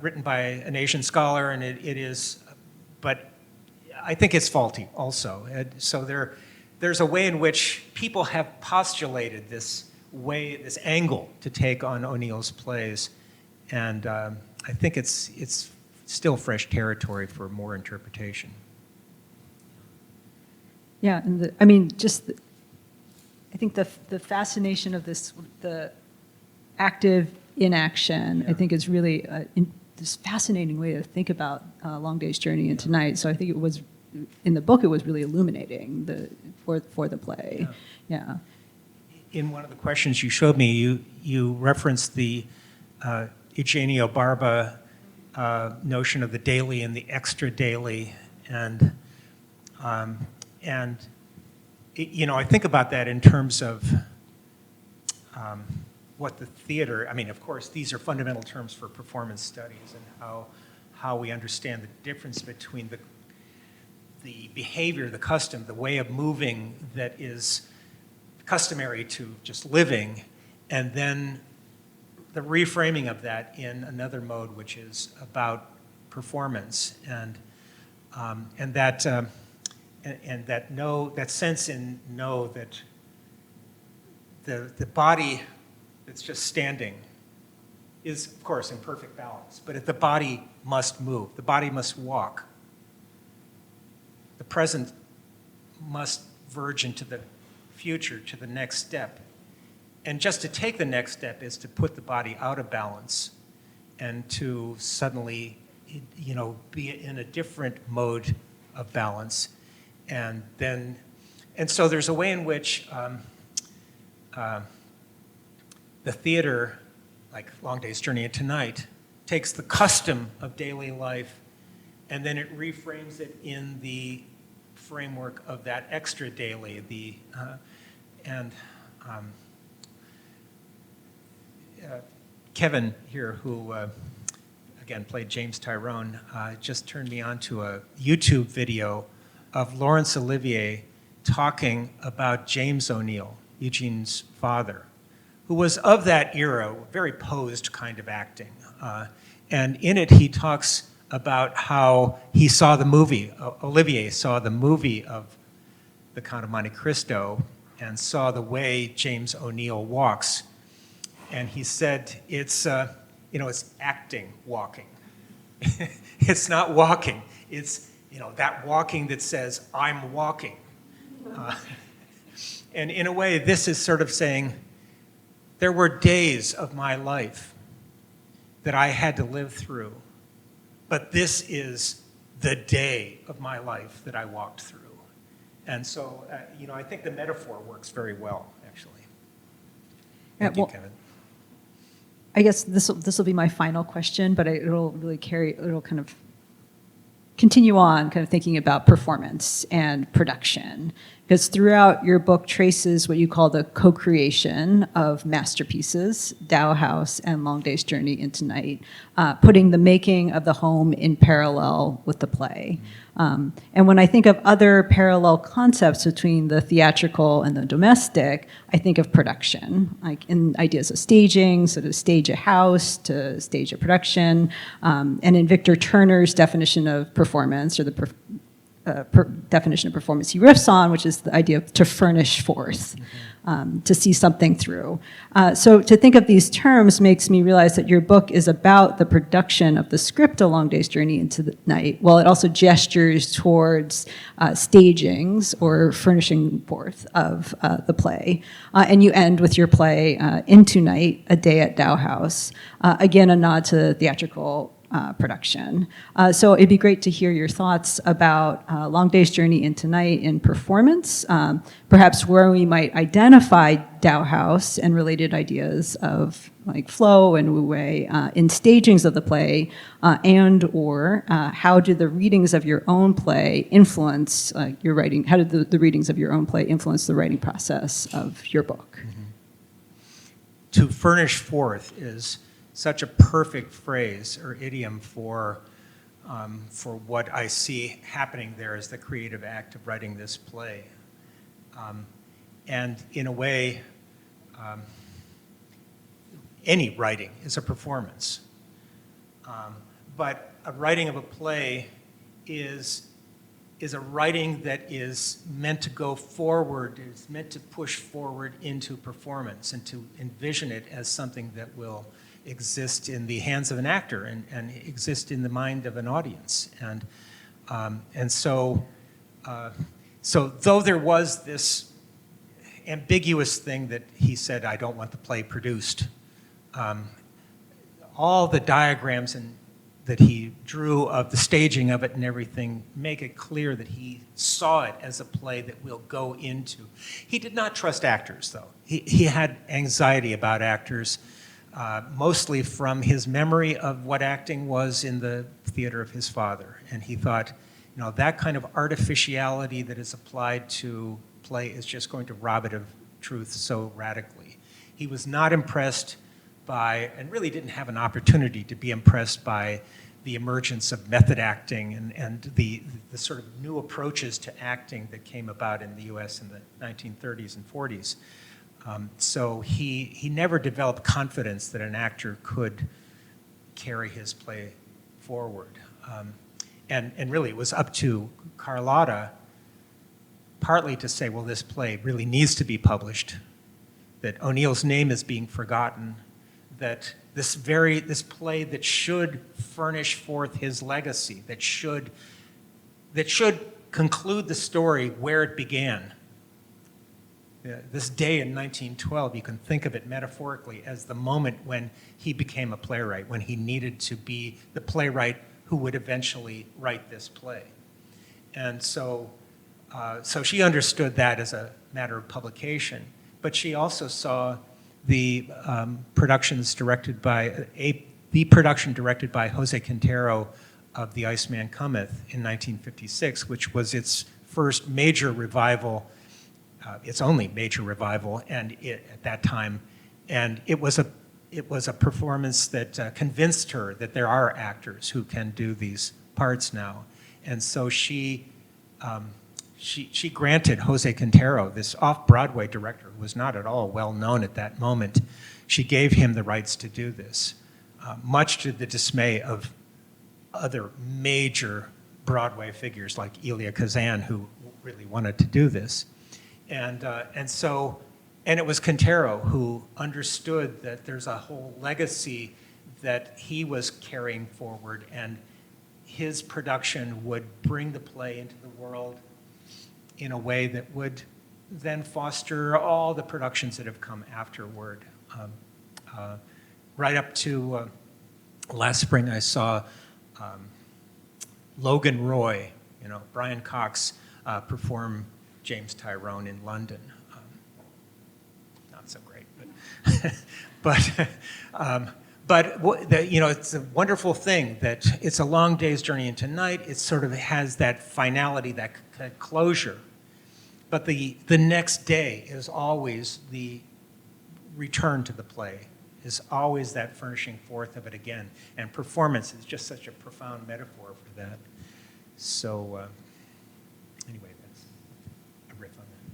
written by an Asian scholar, and it is, but I think it's faulty also. And so there's a way in which people have postulated this angle to take on O'Neill's plays, and I think it's still fresh territory for more interpretation. Yeah, and I think the fascination of the active inaction, I think is really this fascinating way to think about Long Day's Journey into Night. So I think it was, in the book, it was really illuminating for the play. Yeah. In one of the questions you showed me, you referenced the Eugenio Barba notion of the daily and the extra daily, And, I think about that in terms of what the theater, I mean, of course, these are fundamental terms for performance studies and how we understand the difference between the behavior, the custom, the way of moving that is customary to just living, and then the reframing of that in another mode, which is about performance, and that sense in know that the body that's just standing is, of course, in perfect balance, but the body must move, the body must walk. The present must verge into the future, to the next step. And just to take the next step is to put the body out of balance and to suddenly, be in a different mode of balance. And so there's a way in which the theater, like Long Day's Journey into Night, takes the custom of daily life and then it reframes it in the framework of that extra daily, Kevin here, who again played James Tyrone, just turned me on to a YouTube video of Laurence Olivier talking about James O'Neill, Eugene's father, who was of that era, very posed kind of acting. And in it, he talks about how he saw the movie, Olivier saw the movie of The Count of Monte Cristo and saw the way James O'Neill walks. And he said, it's acting walking. It's not walking. It's, that walking that says, I'm walking. And in a way, this is sort of saying, there were days of my life that I had to live through, but this is the day of my life that I walked through. And so, I think the metaphor works very well, actually. Thank you, Kevin. I guess this will be my final question, but it'll kind of continue on, kind of thinking about performance and production, because throughout your book traces what you call the co-creation of masterpieces, Dow House and Long Day's Journey into Night, putting the making of the home in parallel with the play. And when I think of other parallel concepts between the theatrical and the domestic, I think of production, like in ideas of staging, so to stage a house, to stage a production, and in Victor Turner's definition of performance, or the definition of performance he riffs on, which is the idea of to furnish forth, to see something through. So to think of these terms makes me realize that your book is about the production of the script A Long Day's Journey into the Night, while it also gestures towards stagings or furnishing forth of the play. And you end with your play Into Night, A Day at Dow House, again a nod to theatrical production. So it'd be great to hear your thoughts about Long Day's Journey into Night in performance, perhaps where we might identify Dow House and related ideas of like flow and wu wei in stagings of the play, and or how do the readings of your own play influence your writing, how did the readings of your own play influence the writing process of your book? Mm-hmm. To furnish forth is such a perfect phrase or idiom for what I see happening there as the creative act of writing this play. And in a way, any writing is a performance. But a writing of a play is a writing that is meant to go forward, is meant to push forward into performance and to envision it as something that will exist in the hands of an actor and exist in the mind of an audience. And so though there was this ambiguous thing that he said, I don't want the play produced, all the diagrams that he drew of the staging of it and everything make it clear that he saw it as a play that we'll go into. He did not trust actors, though. He had anxiety about actors, mostly from his memory of what acting was in the theater of his father. And he thought You know, that kind of artificiality that is applied to play is just going to rob it of truth so radically. He was not impressed by, and really didn't have an opportunity to be impressed by, the emergence of method acting and the sort of new approaches to acting that came about in the US in the 1930s and 40s. So he never developed confidence that an actor could carry his play forward. And really it was up to Carlotta partly to say, well, this play really needs to be published, that O'Neill's name is being forgotten, that this play that should furnish forth his legacy, that should conclude the story where it began. This day in 1912, you can think of it metaphorically as the moment when he became a playwright, when he needed to be the playwright who would eventually write this play. And so she understood that as a matter of publication, but she also saw the production directed by Jose Quintero of The Iceman Cometh in 1956, which was its first major revival, its only major revival, and at that time, and it was a performance that convinced her that there are actors who can do these parts now, and so she granted Jose Quintero, this off-Broadway director who was not at all well known at that moment, she gave him the rights to do this, much to the dismay of other major Broadway figures like Elia Kazan, who really wanted to do this. And it was Quintero who understood that there's a whole legacy that he was carrying forward, and his production would bring the play into the world in a way that would then foster all the productions that have come afterward. Right up to last spring, I saw Logan Roy, Brian Cox, perform James Tyrone in London. Not so great, but it's a wonderful thing that it's a long day's journey into night. It sort of has that finality, that closure. But the next day is always the return to the play, is always that furnishing forth of it again. And performance is just such a profound metaphor for that. So anyway, that's a riff on that.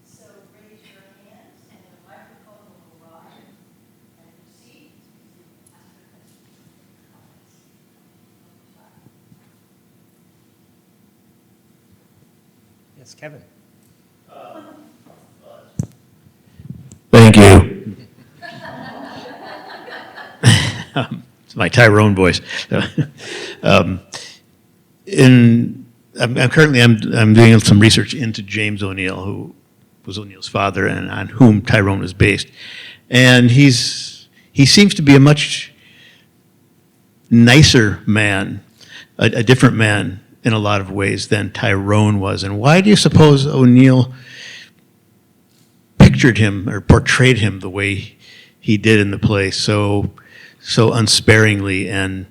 So raise your hands and the microphone will arrive and proceed. Yes, Kevin. Thank you. It's my Tyrone voice. I'm doing some research into James O'Neill, who was O'Neill's father and on whom Tyrone was based, and he seems to be a much nicer man, a different man in a lot of ways than Tyrone was. And why do you suppose O'Neill pictured him or portrayed him the way he did in the play, so unsparingly and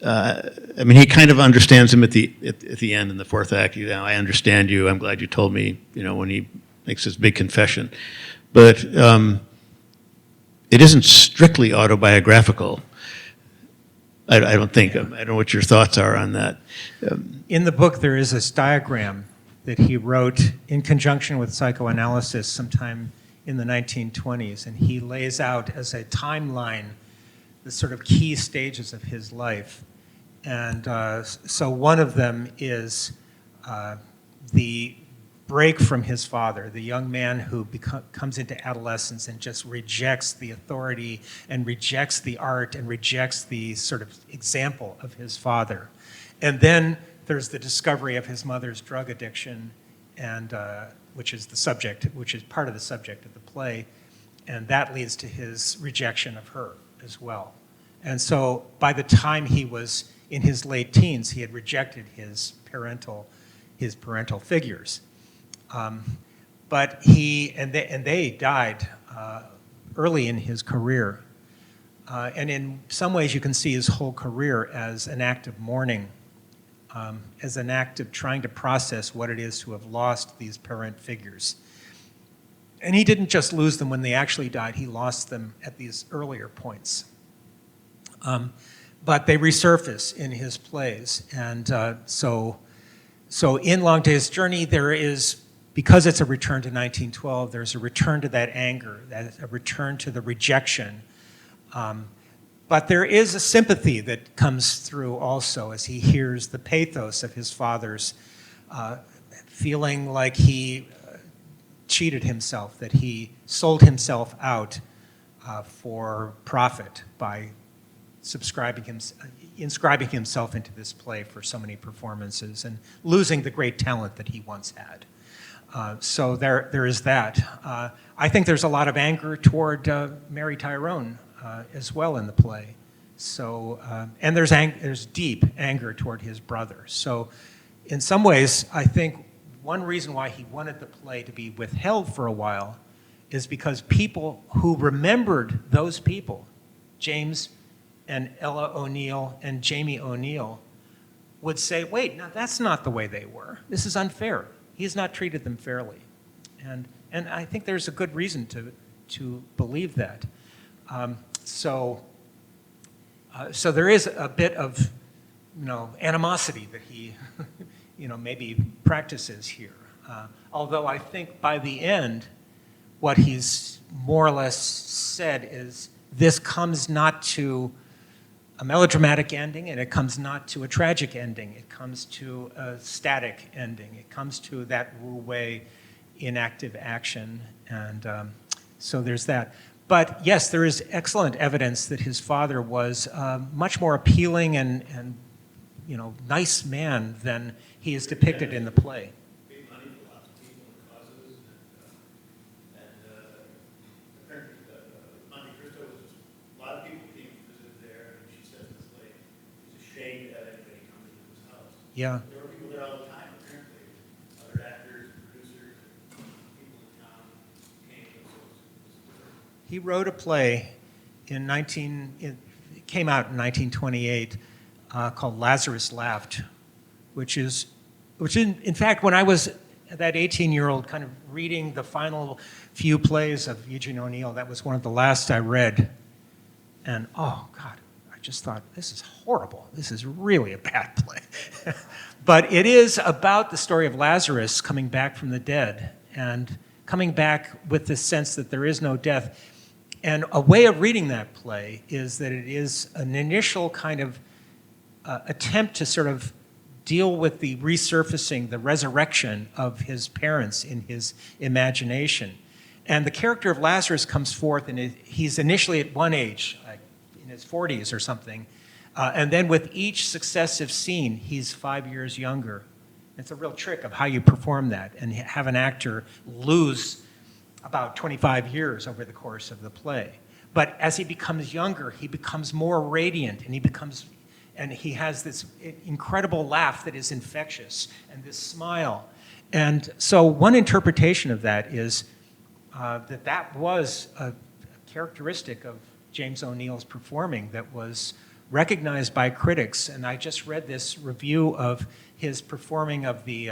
I mean, he kind of understands him at the end in the fourth act. I understand you. I'm glad you told me. When he makes his big confession, but it isn't strictly autobiographical. I don't think. I don't know what your thoughts are on that. In the book, there is this diagram that he wrote in conjunction with psychoanalysis sometime in the 1920s, and he lays out as a timeline the sort of key stages of his life. And so one of them is the break from his father, the young man who comes into adolescence and just rejects the authority and rejects the art and rejects the sort of example of his father. And then there's the discovery of his mother's drug addiction, and which is part of the subject of the play, and that leads to his rejection of her as well. And so by the time he was in his late teens, he had rejected his parental figures. But they died early in his career. And in some ways, you can see his whole career as an act of mourning, as an act of trying to process what it is to have lost these parent figures. And he didn't just lose them when they actually died, he lost them at these earlier points. But they resurface in his plays. And so in Long Day's Journey, there is, because it's a return to 1912, there's a return to that anger, a return to the rejection. But there is a sympathy that comes through also as he hears the pathos of his father's feeling like he cheated himself, that he sold himself out for profit by inscribing himself into this play for so many performances and losing the great talent that he once had. So there is that. I think there's a lot of anger toward Mary Tyrone as well in the play. So, and there's deep anger toward his brother. So in some ways, I think one reason why he wanted the play to be withheld for a while is because people who remembered those people, James and Ella O'Neill and Jamie O'Neill, would say, wait, now that's not the way they were. This is unfair. He's not treated them fairly. And I think there's a good reason to believe that. So there is a bit of, animosity that he, maybe practices here. Although I think by the end, what he's more or less said is this comes not to a melodramatic ending, and it comes not to a tragic ending. It comes to a static ending. It comes to that Wu Wei inactive action, and so there's that. But yes, there is excellent evidence that his father was much more appealing and nice man than he is depicted in the play. Paid money for lots of people and causes, and apparently Monte Cristo was just, a lot of people came to visit there, and she says in this play, she's ashamed to have anybody come into his house. Yeah. There were people there all the time, apparently. Other actors, producers, people in town came. He wrote a play it came out in 1928 called Lazarus Laughed, which in fact, when I was that 18-year-old kind of reading the final few plays of Eugene O'Neill, that was one of the last I read. And oh God, I just thought, this is horrible. This is really a bad play. But it is about the story of Lazarus coming back from the dead and coming back with the sense that there is no death. And a way of reading that play is that it is an initial kind of attempt to sort of deal with the resurfacing, the resurrection of his parents in his imagination. And the character of Lazarus comes forth, and he's initially at one age, like in his 40s or something, and then with each successive scene, he's 5 years younger. It's a real trick of how you perform that and have an actor lose about 25 years over the course of the play. But as he becomes younger, he becomes more radiant, and he has this incredible laugh that is infectious, and this smile. And so one interpretation of that is that was a characteristic of James O'Neill's performing that was recognized by critics. And I just read this review of his performing of the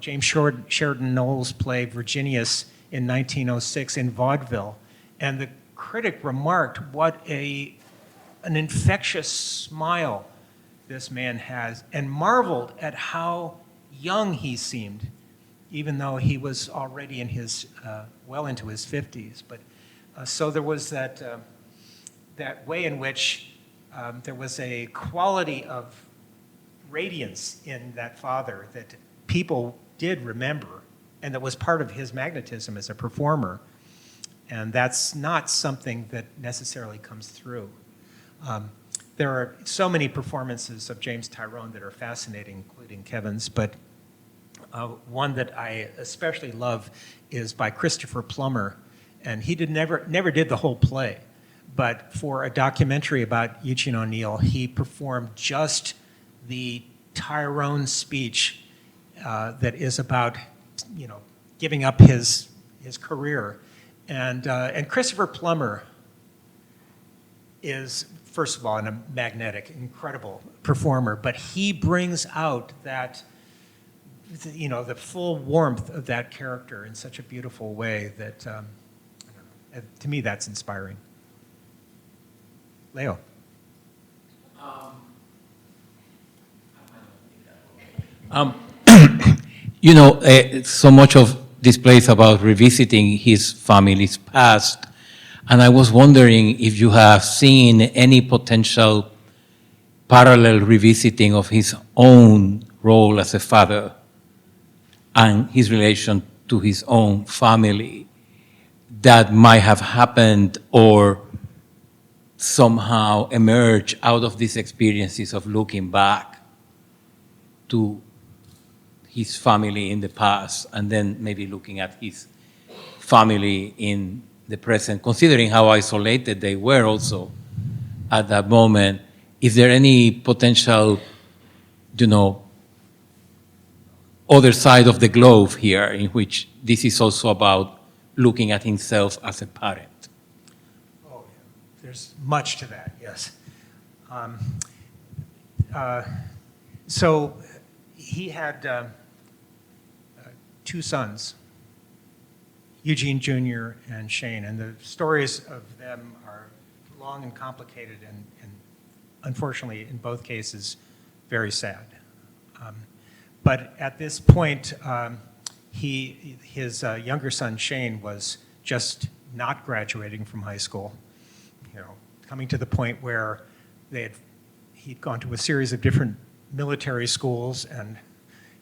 James Sheridan Knowles' play Virginius in 1906 in vaudeville. And the critic remarked what an infectious smile this man has, and marveled at how young he seemed, even though he was already in his, well into his 50s. But so there was that way in which there was a quality of radiance in that father that people did remember, and that was part of his magnetism as a performer. And that's not something that necessarily comes through. There are so many performances of James Tyrone that are fascinating, including Kevin's, but one that I especially love is by Christopher Plummer, and he never did the whole play, but for a documentary about Eugene O'Neill, he performed just the Tyrone speech that is about, giving up his career, and Christopher Plummer is, first of all, a magnetic, incredible performer, but he brings out that, you know, the full warmth of that character in such a beautiful way that, I don't know, to me, that's inspiring. Leo. You know, so much of this play is about revisiting his family's past, and I was wondering if you have seen any potential parallel revisiting of his own role as a father and his relation to his own family that might have happened or somehow emerge out of these experiences of looking back to his family in the past and then maybe looking at his family in the present, considering how isolated they were also at that moment. Is there any potential, you know, other side of the globe here in which this is also about looking at himself as a parent? Oh, yeah. There's much to that, yes. So he had two sons, Eugene Jr. and Shane, and the stories of them are long and complicated and unfortunately, in both cases, very sad. But at this point, his younger son, Shane, was just not graduating from high school, you know, coming to the point where he'd gone to a series of different military schools and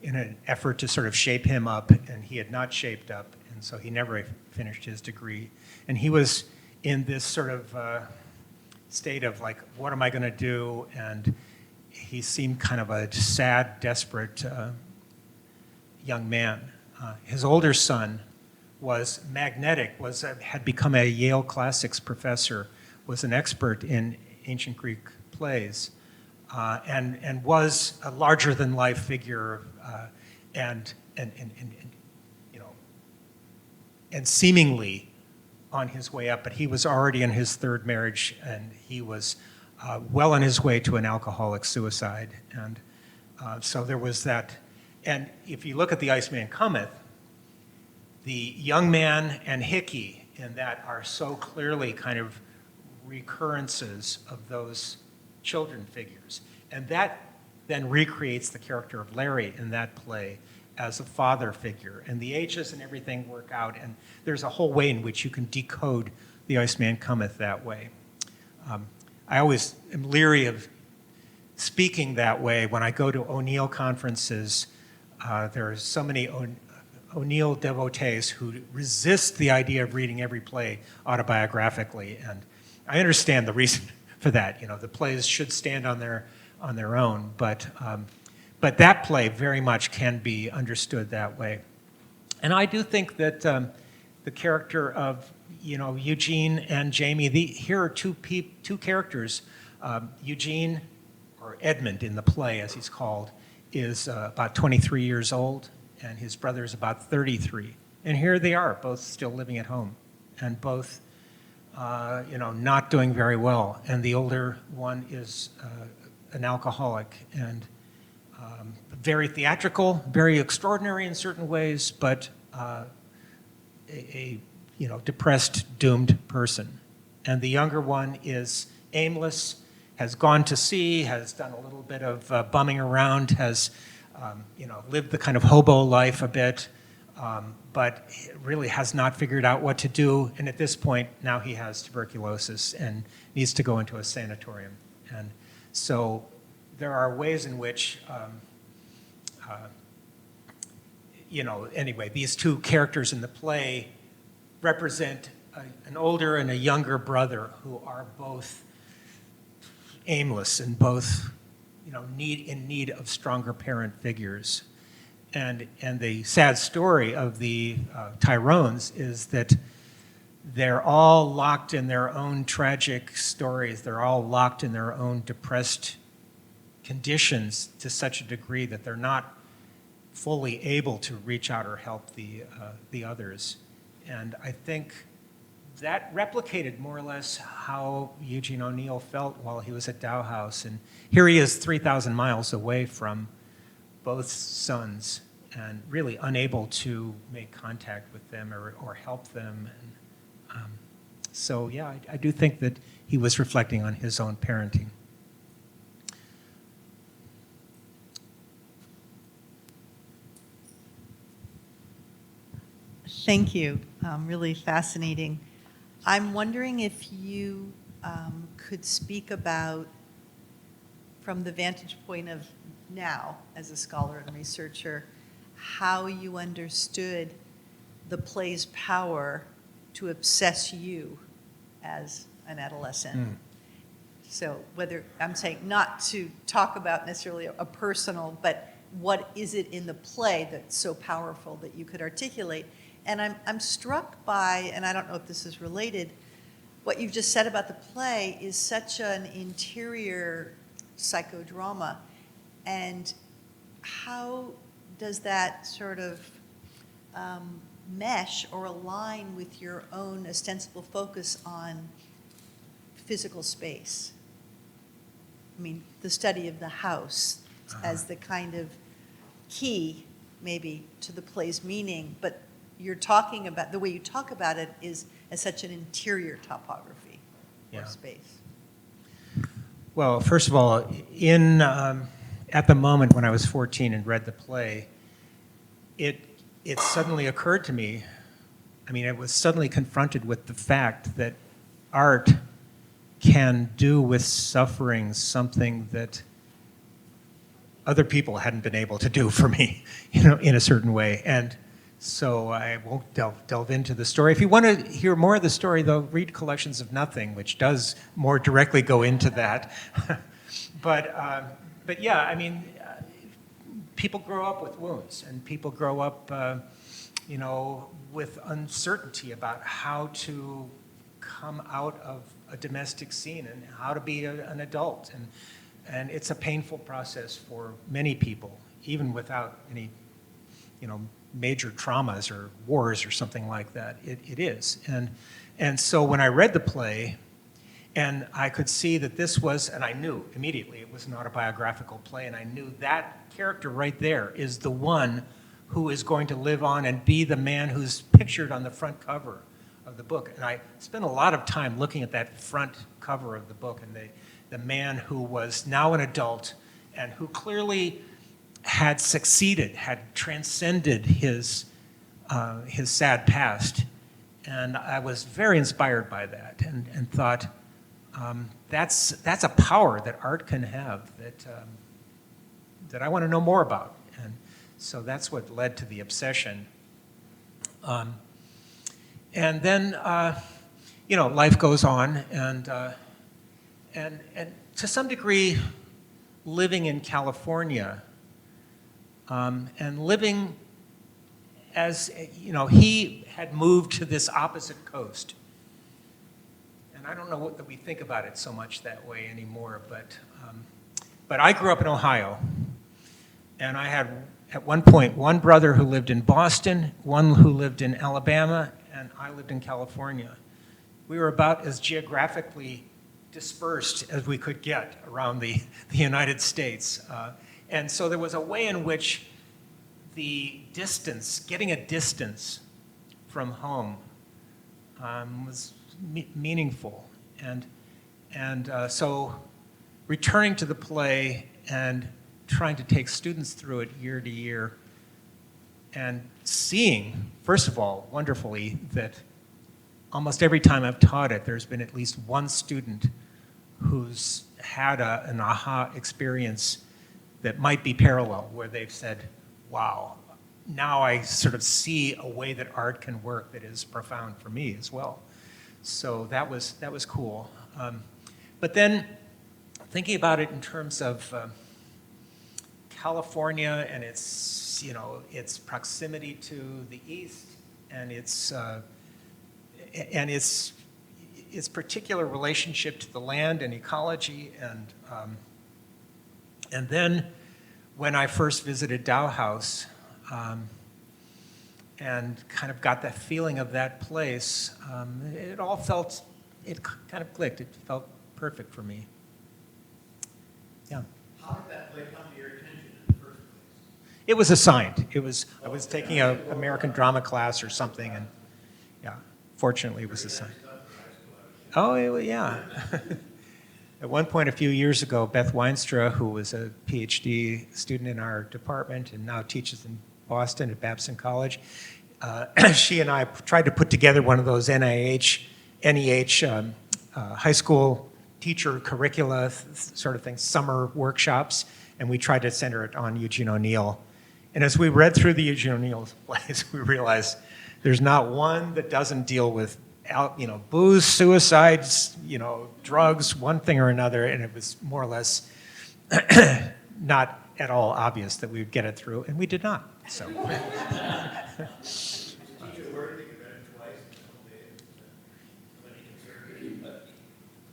in an effort to sort of shape him up, and he had not shaped up, and so he never finished his degree. And he was in this sort of state of like, what am I going to do? And he seemed kind of a sad, desperate young man. His older son was magnetic, had become a Yale classics professor, was an expert in ancient Greek plays, and was a larger-than-life figure, and you know, and seemingly on his way up. But he was already in his third marriage, and he was well on his way to an alcoholic suicide, and so there was that. And if you look at The Iceman Cometh, the young man and Hickey in that are so clearly kind of recurrences of those children figures. And that then recreates the character of Larry in that play as a father figure. And the ages and everything work out, and there's a whole way in which you can decode The Iceman Cometh that way. I always am leery of speaking that way when I go to O'Neill conferences. There are so many O'Neill devotees who resist the idea of reading every play autobiographically, and I understand the reason for that. You know, the plays should stand on their own, but that play very much can be understood that way. And I do think that the character of, you know, Eugene and Jamie, here are two characters. Eugene, or Edmund in the play as he's called, is about 23 years old, and his brother is about 33. And here they are, both still living at home, and both, you know, not doing very well. And the older one is an alcoholic, and very theatrical, very extraordinary in certain ways, but a you know, depressed, doomed person. And the younger one is aimless, has gone to sea, has done a little bit of bumming around, has you know, lived the kind of hobo life a bit, but really has not figured out what to do. And at this point, now he has tuberculosis and needs to go into a sanatorium. And so there are ways in which, you know, anyway, these two characters in the play represent an older and a younger brother who are both aimless and both, you know, in need of stronger parent figures. And the sad story of the Tyrones is that they're all locked in their own tragic stories. They're all locked in their own depressed conditions to such a degree that they're not fully able to reach out or help the others. And I think that replicated more or less how Eugene O'Neill felt while he was at Dow House. And here he is 3,000 miles away from both sons and really unable to make contact with them or help them. And, so yeah, I do think that he was reflecting on his own parenting. Thank you. Really fascinating. I'm wondering if you could speak about, from the vantage point of now as a scholar and researcher, how you understood the play's power to obsess you as an adolescent. So whether, I'm saying not to talk about necessarily a personal, but what is it in the play that's so powerful that you could articulate? And I'm struck by, and I don't know if this is related, what you've just said about the play is such an interior psychodrama. And how does that sort of mesh or align with your own ostensible focus on physical space? I mean, the study of the house as the kind of key, maybe, to the play's meaning, but you're talking about, the way you talk about it is as such an interior topography or space. Well, first of all, at the moment when I was 14 and read the play, it suddenly occurred to me, I mean, I was suddenly confronted with the fact that art can do with suffering something that other people hadn't been able to do for me, in a certain way. And so I won't delve into the story. If you want to hear more of the story, though, read Collections of Nothing, which does more directly go into that. But yeah, I mean, people grow up with wounds, and people grow up, with uncertainty about how to come out of a domestic scene and how to be an adult. And it's a painful process for many people, even without any, major traumas or wars or something like that. It is. And so when I read the play, and I could see that this was, and I knew immediately it was an autobiographical play, and I knew that character right there is the one who is going to live on and be the man who's pictured on the front cover of the book. And I spent a lot of time looking at that front cover of the book, and the man who was now an adult and who clearly had succeeded, had transcended his sad past. And I was very inspired by that and thought, that's a power that art can have that I want to know more about. And so that's what led to the obsession. And then, life goes on, and to some degree, living in California, and living as, he had moved to this opposite coast. And I don't know that we think about it so much that way anymore, but I grew up in Ohio, and I had, at one point, one brother who lived in Boston, one who lived in Alabama, and I lived in California. We were about as geographically dispersed as we could get around the United States. And so there was a way in which the distance, getting a distance from home, was meaningful. And so returning to the play and trying to take students through it year to year, and seeing, first of all, wonderfully, that almost every time I've taught it, there's been at least one student who's had an aha experience that might be parallel, where they've said, wow, now I sort of see a way that art can work that is profound for me as well. So that was cool. But then thinking about it in terms of California and its, its proximity to the East and its particular relationship to the land and ecology, and then when I first visited Dow House, and kind of got that feeling of that place, it all felt, it kind of clicked. It felt perfect for me. Yeah. How did that play come to your attention in the first place? It was assigned. I was taking an American drama class or something, and yeah, fortunately it was assigned. Oh, yeah. At one point a few years ago, Beth Weinstra, who was a PhD student in our department and now teaches in Boston at Babson College, she and I tried to put together one of those NEH high school teacher curricula sort of things, summer workshops, and we tried to center it on Eugene O'Neill. And as we read through the Eugene O'Neill plays, we realized there's not one that doesn't deal with booze, suicides, drugs, one thing or another, and it was more or less not at all obvious that we would get it through, and we did not. So.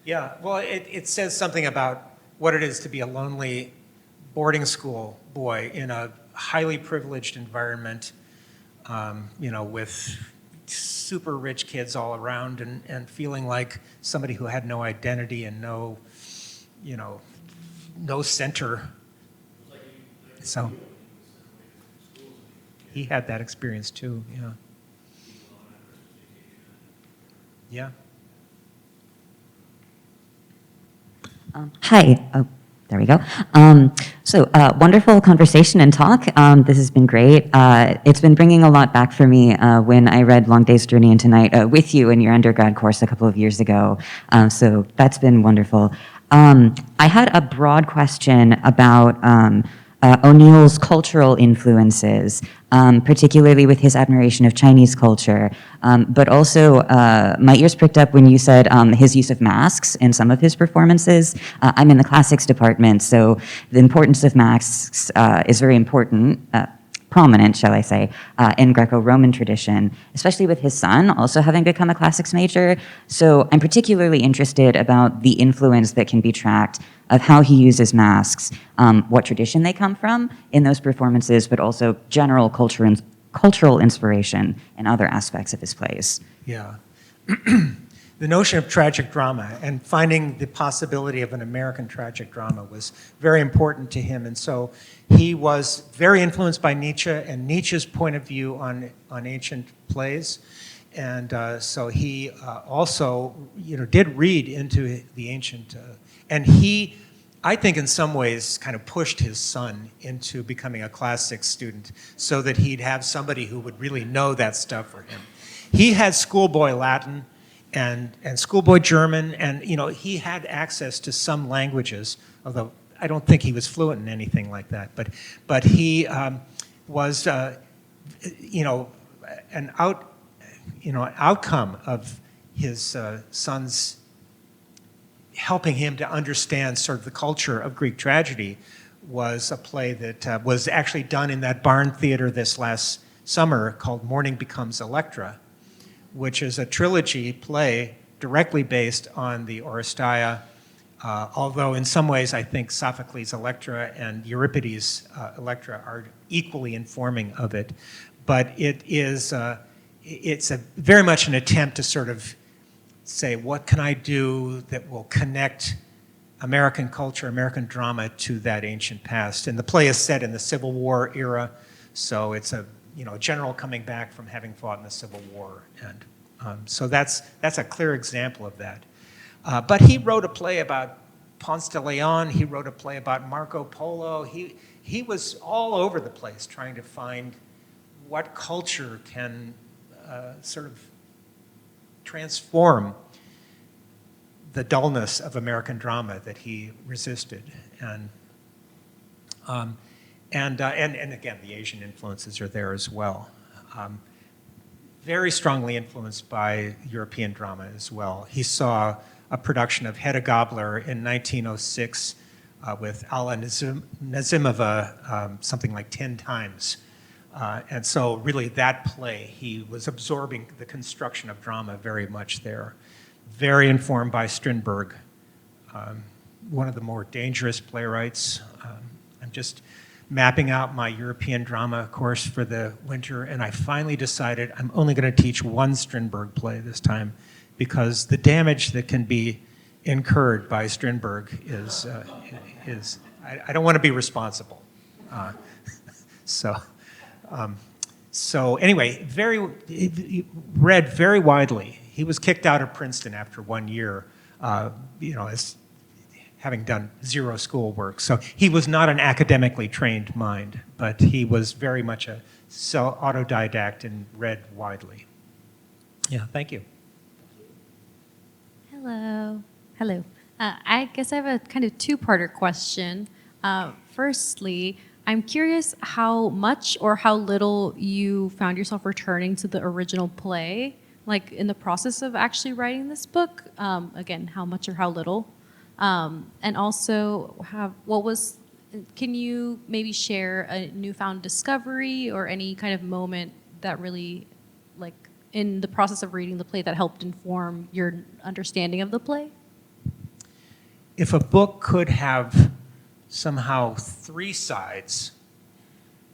Yeah, well, it says something about what it is to be a lonely boarding school boy in a highly privileged environment, with super rich kids all around and feeling like somebody who had no identity and no center. So he had that experience too, yeah. Yeah. Hi. Oh, there we go. Wonderful conversation and talk. This has been great. It's been bringing a lot back for me when I read Long Day's Journey into Night with you in your undergrad course a couple of years ago. So that's been wonderful. I had a broad question about O'Neill's cultural influences, particularly with his admiration of Chinese culture, but also my ears pricked up when you said his use of masks in some of his performances. I'm in the classics department, so the importance of masks is very important, prominent, shall I say, in Greco-Roman tradition, especially with his son also having become a classics major. So I'm particularly interested about the influence that can be tracked of how he uses masks, what tradition they come from in those performances, but also general cultural inspiration in other aspects of his plays. Yeah. The notion of tragic drama and finding the possibility of an American tragic drama was very important to him. And so he was very influenced by Nietzsche and Nietzsche's point of view on ancient plays. And so he also did read into the ancient, and he, I think in some ways, kind of pushed his son into becoming a classics student so that he'd have somebody who would really know that stuff for him. He had schoolboy Latin and schoolboy German, and he had access to some languages, although I don't think he was fluent in anything like that. But he was, an outcome of his son's helping him to understand sort of the culture of Greek tragedy was a play that was actually done in that barn theater this last summer called Morning Becomes Electra, which is a trilogy play directly based on the Oresteia, although in some ways I think Sophocles' Electra and Euripides' Electra are equally informing of it. But it's very much an attempt to sort of say, what can I do that will connect American culture, American drama to that ancient past? And the play is set in the Civil War era, so it's a general coming back from having fought in the Civil War, and so that's a clear example of that. But he wrote a play about Ponce de Leon. He wrote a play about Marco Polo. He was all over the place trying to find what culture can sort of transform the dullness of American drama that he resisted, and again, the Asian influences are there as well. Very strongly influenced by European drama as well. He saw a production of Hedda Gabler in 1906 with Alla Nazimova something like 10 times. And so really that play, he was absorbing the construction of drama very much there. Very informed by Strindberg, one of the more dangerous playwrights. mapping out my European drama course for the winter, and I finally decided I'm only going to teach one Strindberg play this time, because the damage that can be incurred by Strindberg is I don't want to be responsible. So anyway, read very widely. He was kicked out of Princeton after 1 year, as having done zero schoolwork. So he was not an academically trained mind, but he was very much a autodidact and read widely. Yeah, thank you. Hello. Hello. I guess I have a kind of two-parter question. Firstly, I'm curious how much or how little you found yourself returning to the original play, like in the process of actually writing this book. Again, how much or how little? And also, can you maybe share a newfound discovery or any kind of moment that really, like, in the process of reading the play that helped inform your understanding of the play? If a book could have somehow three sides,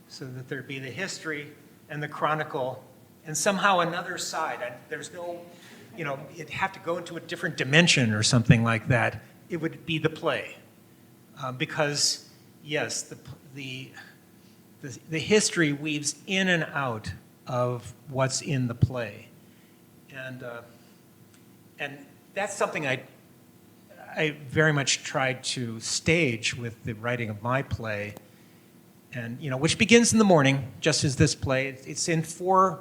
so that there'd be the history and the chronicle, and somehow another side, and there's no, it'd have to go into a different dimension or something like that, it would be the play. Because, yes, the history weaves in and out of what's in the play. And that's something I very much tried to stage with the writing of my play, and which begins in the morning, just as this play. It's in 4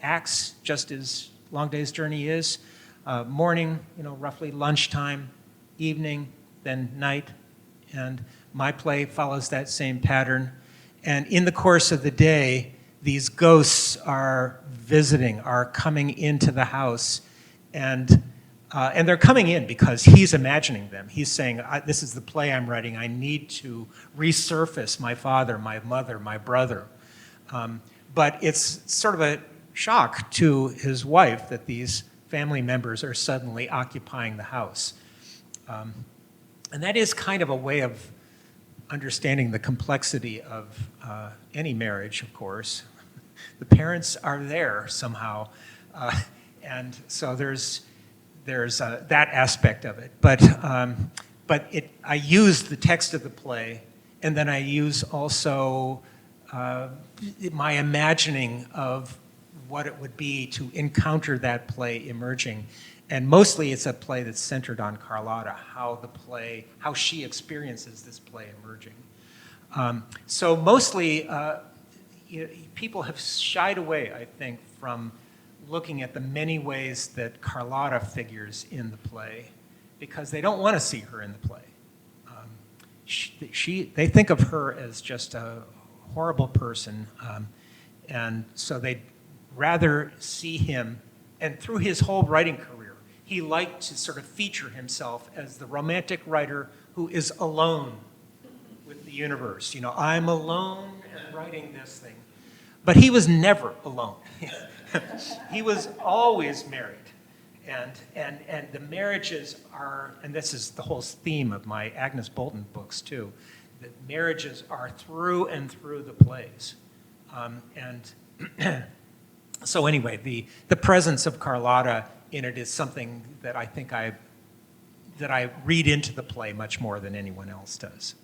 acts, just as Long Day's Journey is. Morning, roughly lunchtime, evening, then night, and my play follows that same pattern. And in the course of the day, these ghosts are coming into the house, and they're coming in because he's imagining them. He's saying, this is the play I'm writing. I need to resurface my father, my mother, my brother. But it's sort of a shock to his wife that these family members are suddenly occupying the house. And that is kind of a way of understanding the complexity of any marriage, of course. The parents are there somehow. And so there's that aspect of it. But I use the text of the play, and then I use also my imagining of what it would be to encounter that play emerging. And mostly it's a play that's centered on Carlotta, how she experiences this play emerging. So mostly people have shied away, I think, from looking at the many ways that Carlotta figures in the play, because they don't want to see her in the play. They think of her as just a horrible person, and so they'd rather see him, and through his whole writing career, he liked to sort of feature himself as the romantic writer who is alone with the universe. I'm alone and writing this thing. But he was never alone. He was always married. And the marriages are, and this is the whole theme of my Agnes Bolton books too, that marriages are through and through the plays. So anyway, the presence of Carlotta in it is something that I think that I read into the play much more than anyone else does.